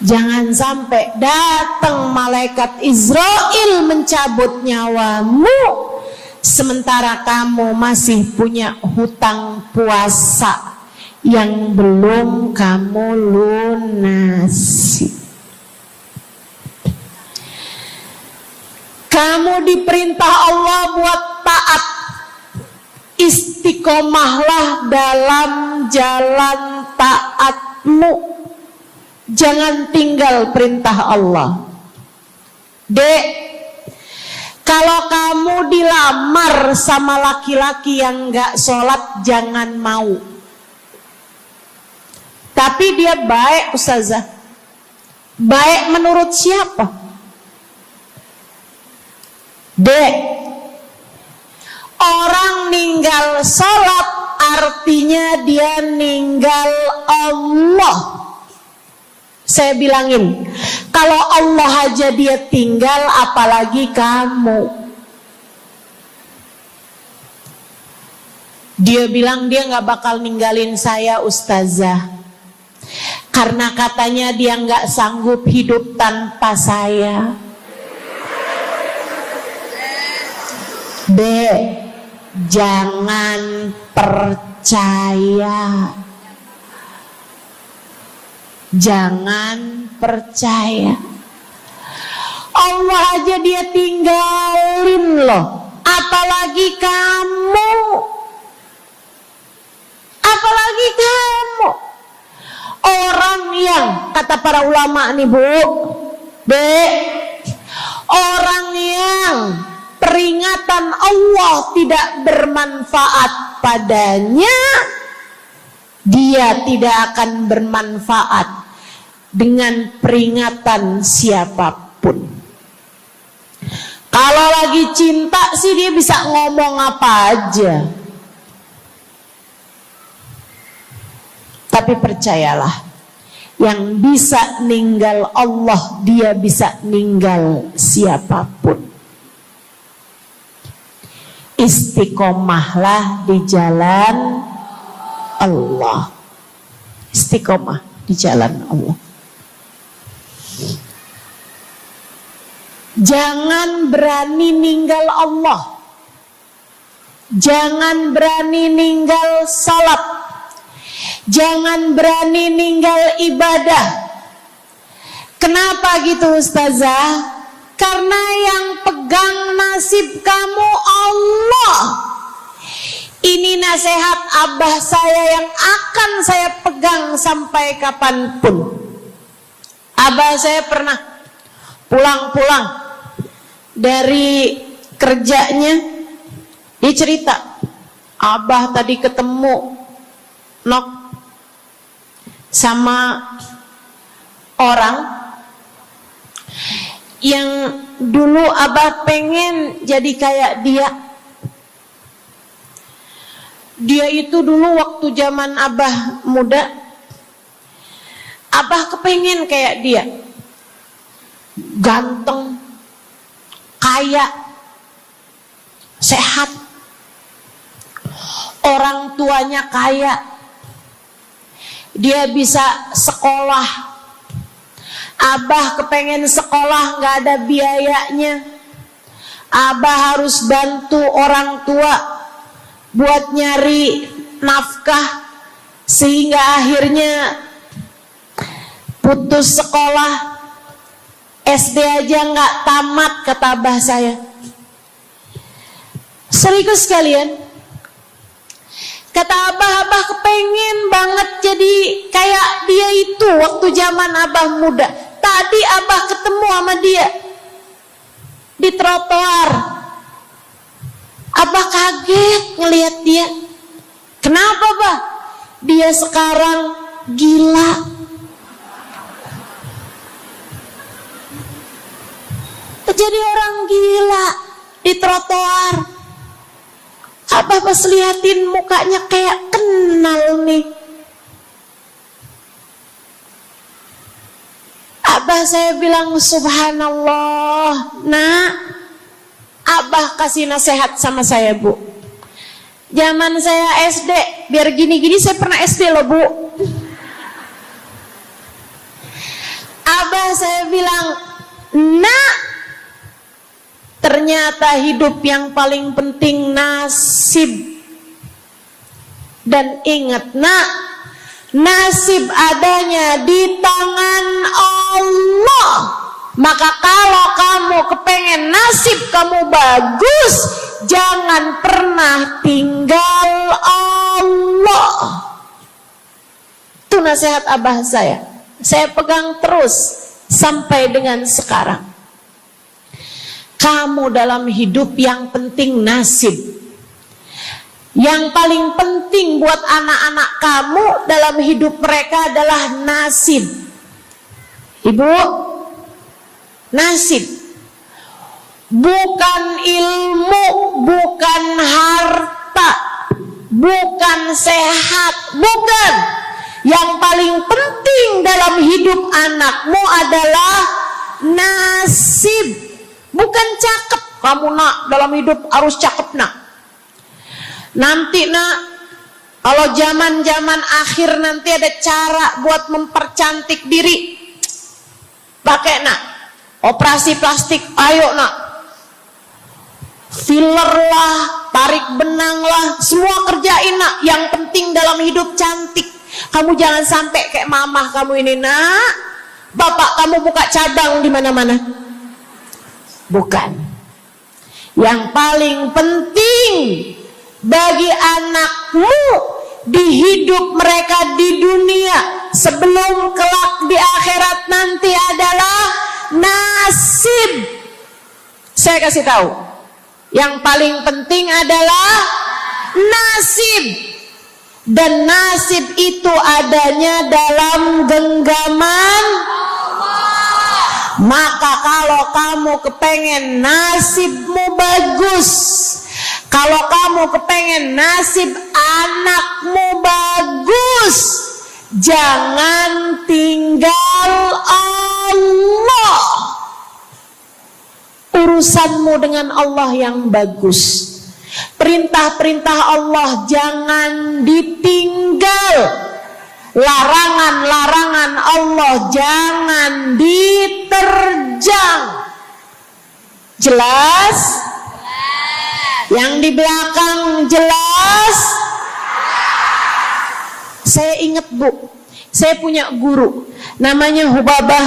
[SPEAKER 2] Jangan sampai datang malaikat Israel mencabut nyawamu, sementara kamu masih punya hutang puasa yang belum kamu lunasi. Kamu diperintah Allah buat taat. Istiqomahlah dalam jalan taatmu. Jangan tinggal perintah Allah. Dek, kalau kamu dilamar sama laki-laki yang gak sholat, jangan mau. Tapi dia baik, Ustazah. Baik menurut siapa? Dek, orang ninggal sholat artinya dia ninggal Allah. Saya bilangin, kalau Allah aja dia tinggal, apalagi kamu. Dia bilang dia gak bakal ninggalin saya, Ustazah, karena katanya dia gak sanggup hidup tanpa saya. Dek, jangan percaya. Jangan percaya. Allah aja dia tinggalin loh, apalagi kamu. Apalagi kamu. Orang yang, kata para ulama nih Bu, orang yang peringatan Allah tidak bermanfaat padanya, dia tidak akan bermanfaat dengan peringatan siapapun. Kalau lagi cinta sih dia bisa ngomong apa aja. Tapi percayalah, yang bisa ninggal Allah, dia bisa ninggal siapapun. Istiqomahlah di jalan Allah. Istiqomah di jalan Allah. Jangan berani ninggal Allah. Jangan berani ninggal salat. Jangan berani ninggal ibadah. Kenapa gitu Ustazah? Karena yang pegang nasib kamu Allah. Ini nasihat abah saya yang akan saya pegang sampai kapanpun. Abah saya pernah pulang-pulang dari kerjanya, dia cerita, abah tadi ketemu sama orang yang dulu abah pengen jadi kayak dia. Dia itu dulu waktu zaman abah muda, abah kepengen kayak dia, ganteng, kaya, sehat, orang tuanya kaya, dia bisa sekolah. Abah kepengen sekolah, gak ada biayanya. Abah harus bantu orang tua buat nyari nafkah, sehingga akhirnya putus sekolah. SD aja gak tamat, kata abah saya. Serius kalian? Kata abah kepengen banget jadi kayak dia itu waktu zaman abah muda. Tadi abah ketemu sama dia di trotoar. Abah kaget ngelihat dia. Kenapa, Bah? Dia sekarang gila. Jadi orang gila di trotoar. Abah pas liatin mukanya kayak kenal nih. Abah saya bilang subhanallah. Nak, abah kasih nasihat sama saya, Bu. Zaman saya SD, biar gini-gini saya pernah SD loh, Bu. Abah saya bilang, nak, ternyata hidup yang paling penting nasib. Dan ingat nak, nasib adanya di tangan Allah. Maka kalau kamu kepengen nasib kamu bagus, jangan pernah tinggal Allah. Itu nasihat abah saya pegang terus sampai dengan sekarang. Kamu dalam hidup yang penting nasib. Yang paling penting buat anak-anak kamu dalam hidup mereka adalah nasib. Ibu, nasib. Bukan ilmu, bukan harta, bukan sehat, bukan. Yang paling penting dalam hidup anakmu adalah nasib. Bukan cakep. Kamu nak dalam hidup harus cakep nak. Nanti nak, kalau zaman-zaman akhir nanti ada cara buat mempercantik diri. Pakai nak operasi plastik, ayo nak. Filler lah, tarik benang lah, semua kerjain nak. Yang penting dalam hidup cantik. Kamu jangan sampai kayak mamah kamu ini nak. Bapak kamu buka cabang di mana-mana. Bukan. Yang paling penting bagi anakmu di hidup mereka di dunia sebelum kelak di akhirat nanti adalah nasib. Saya kasih tahu, yang paling penting adalah nasib. Dan nasib itu adanya dalam genggaman. Maka kalau kamu kepengen nasibmu bagus, kalau kamu kepengen nasib anakmu bagus, Jangan tinggal Allah. Urusanmu dengan Allah yang bagus. Perintah-perintah Allah jangan ditinggal. Larangan-larangan Allah jangan diterjang. Jelas? Yang di belakang jelas? Saya ingat Bu, saya punya guru namanya Hubabah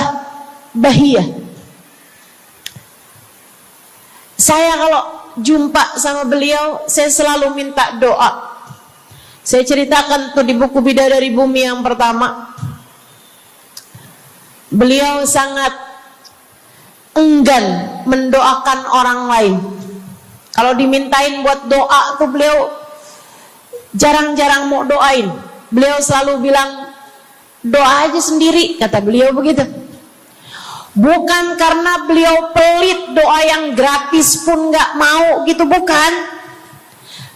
[SPEAKER 2] Bahiyah. Saya kalau jumpa sama beliau, saya selalu minta doa. Saya ceritakan tuh di buku Bidadari Bumi yang pertama. Beliau sangat enggan mendoakan orang lain. Kalau dimintain buat doa tuh beliau jarang-jarang mau doain. Beliau selalu bilang, doa aja sendiri, kata beliau begitu. Bukan karena beliau pelit, doa yang gratis pun gak mau gitu, bukan.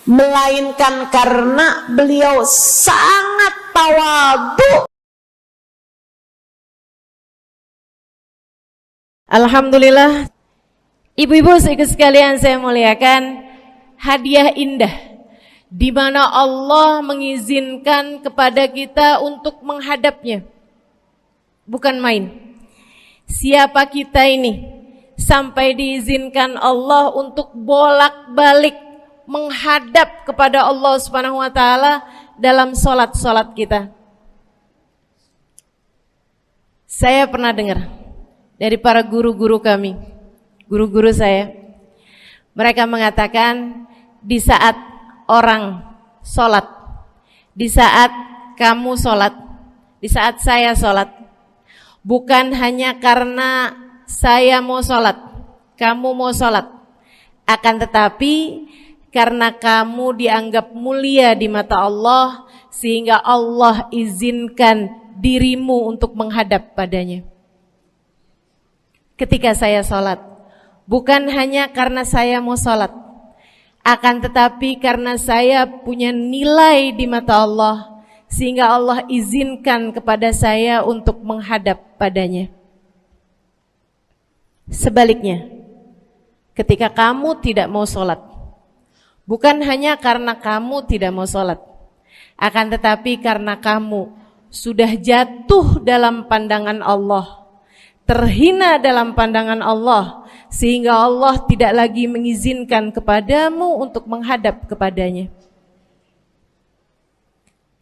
[SPEAKER 2] Melainkan karena beliau sangat tawadhu.
[SPEAKER 1] Alhamdulillah, ibu-ibu sekalian saya muliakan, hadiah indah di mana Allah mengizinkan kepada kita untuk menghadapnya. Bukan main. Siapa kita ini sampai diizinkan Allah untuk bolak-balik menghadap kepada Allah Subhanahu wa taala dalam salat-salat kita. Saya pernah dengar dari para guru-guru kami, guru-guru saya, mereka mengatakan di saat orang sholat, di saat kamu sholat, di saat saya sholat, bukan hanya karena saya mau sholat, kamu mau sholat, akan tetapi karena kamu dianggap mulia di mata Allah, sehingga Allah izinkan dirimu untuk menghadap padanya. Ketika saya sholat, bukan hanya karena saya mau sholat, akan tetapi karena saya punya nilai di mata Allah, sehingga Allah izinkan kepada saya untuk menghadap padanya. Sebaliknya, ketika kamu tidak mau sholat, bukan hanya karena kamu tidak mau sholat, akan tetapi karena kamu sudah jatuh dalam pandangan Allah, terhina dalam pandangan Allah, sehingga Allah tidak lagi mengizinkan kepadamu untuk menghadap kepadanya.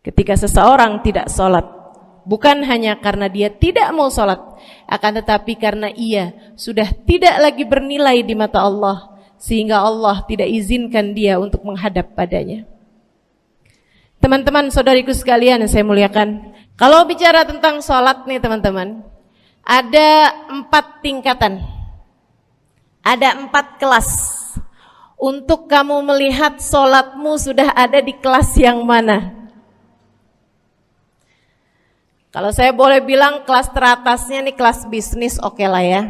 [SPEAKER 1] Ketika seseorang tidak sholat, bukan hanya karena dia tidak mau sholat, akan tetapi karena ia sudah tidak lagi bernilai di mata Allah, sehingga Allah tidak izinkan dia untuk menghadap padanya. Teman-teman, saudariku sekalian yang saya muliakan, kalau bicara tentang sholat nih teman-teman, ada 4 tingkatan, ada 4 kelas. Untuk kamu melihat sholatmu sudah ada di kelas yang mana. Kalau saya boleh bilang kelas teratasnya nih kelas bisnis, oke lah ya.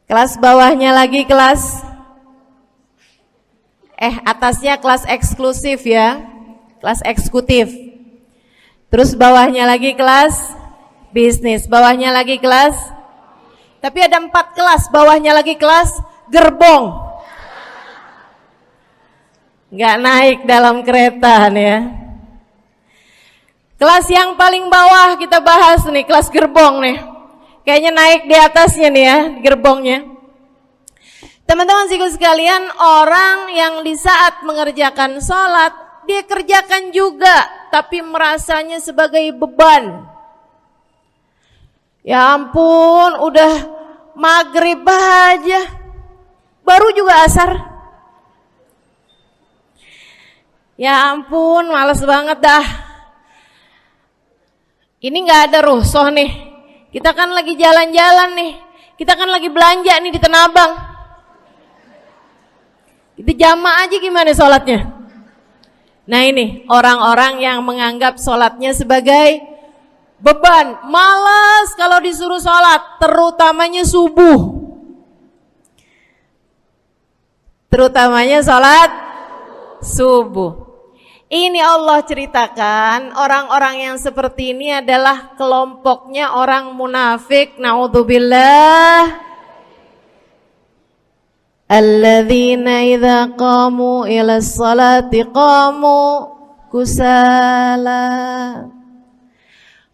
[SPEAKER 1] Kelas bawahnya lagi kelas, atasnya kelas eksklusif ya, kelas eksekutif. Terus bawahnya lagi kelas bisnis, bawahnya lagi kelas, tapi ada 4 kelas, bawahnya lagi kelas gerbong. Nggak naik dalam kereta nih ya. Kelas yang paling bawah kita bahas nih, kelas gerbong nih. Kayaknya naik di atasnya nih ya, gerbongnya. Teman-teman sekalian, orang yang di saat mengerjakan sholat, dia kerjakan juga, tapi merasanya sebagai beban. Ya ampun, udah maghrib aja, baru juga asar. Ya ampun, males banget dah. Ini gak ada rusuh nih. Kita kan lagi jalan-jalan nih. Kita kan lagi belanja nih di Tanah Abang. Kita jamaah aja gimana sholatnya. Nah ini orang-orang yang menganggap sholatnya sebagai beban. Malas kalau disuruh sholat, terutamanya subuh. Terutamanya sholat subuh. Ini Allah ceritakan orang-orang yang seperti ini adalah kelompoknya orang munafik. Naudzubillah. Alladzina idza qamu ila sholati qamu kusala.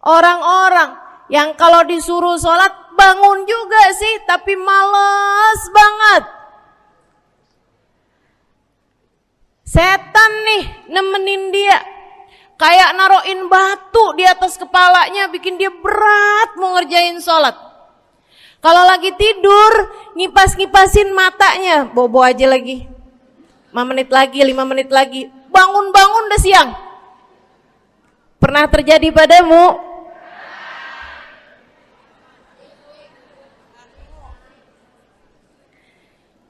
[SPEAKER 1] Orang-orang yang kalau disuruh sholat bangun juga sih, tapi malas banget. Setan nih nemenin dia, kayak naroin batu di atas kepalanya, bikin dia berat mau ngerjain sholat. Kalau lagi tidur, ngipas-ngipasin matanya, bobo aja lagi. 5 menit lagi, 5 menit lagi, bangun-bangun udah siang. Pernah terjadi padamu?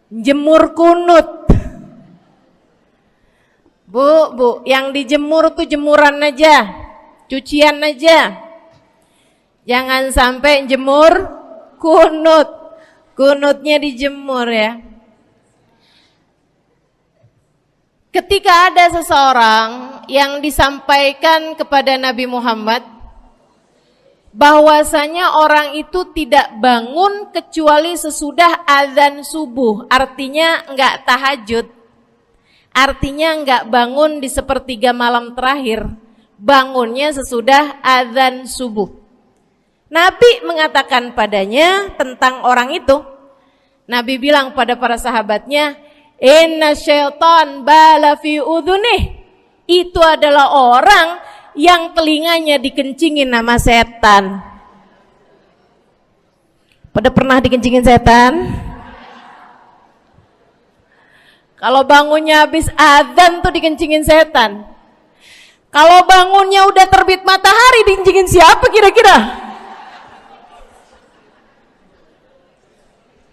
[SPEAKER 1] Jemur kunut. Bu, yang dijemur tuh jemuran aja, cucian aja. Jangan sampai jemur kunut. Kunutnya dijemur ya. Ketika ada seseorang yang disampaikan kepada Nabi Muhammad bahwasanya orang itu tidak bangun kecuali sesudah azan subuh, artinya enggak tahajud. Artinya enggak bangun di sepertiga malam terakhir, bangunnya sesudah azan subuh. Nabi mengatakan padanya tentang orang itu. Nabi bilang pada para sahabatnya, inna syaitan bala fi udhunih. Itu adalah orang yang telinganya dikencingin sama setan. Pada pernah dikencingin setan? Kalau bangunnya habis adzan tuh dikencingin setan. Kalau bangunnya udah terbit matahari dikencingin siapa kira-kira?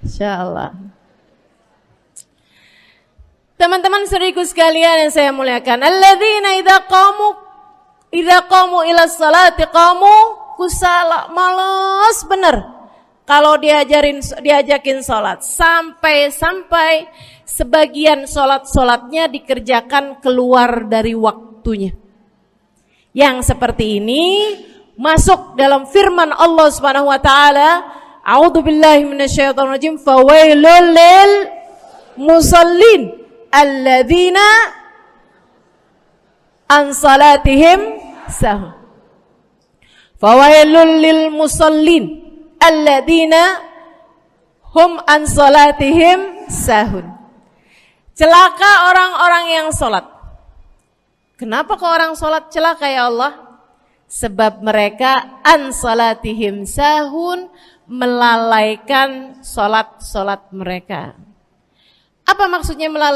[SPEAKER 1] Insyaallah. Teman-teman saudariku sekalian yang saya muliakan, alladzina idza qamu ila sholati qamu kusala, malas bener kalau diajakin sholat, sampai sebagian sholat-sholatnya dikerjakan keluar dari waktunya. Yang seperti ini masuk dalam firman Allah Subhanahu wa taala, a'udzubillahi minasyaitonir rajim, fawailul lil musallin alladzina an salatihim sahun. Fawailul lil musallin alladzina hum an salatihim sahun. Celaka orang-orang yang sholat. Kenapa kok orang sholat celaka ya Allah? Sebab mereka an salatihim sahun, melalaikan sholat-sholat mereka. Apa maksudnya melalaikan?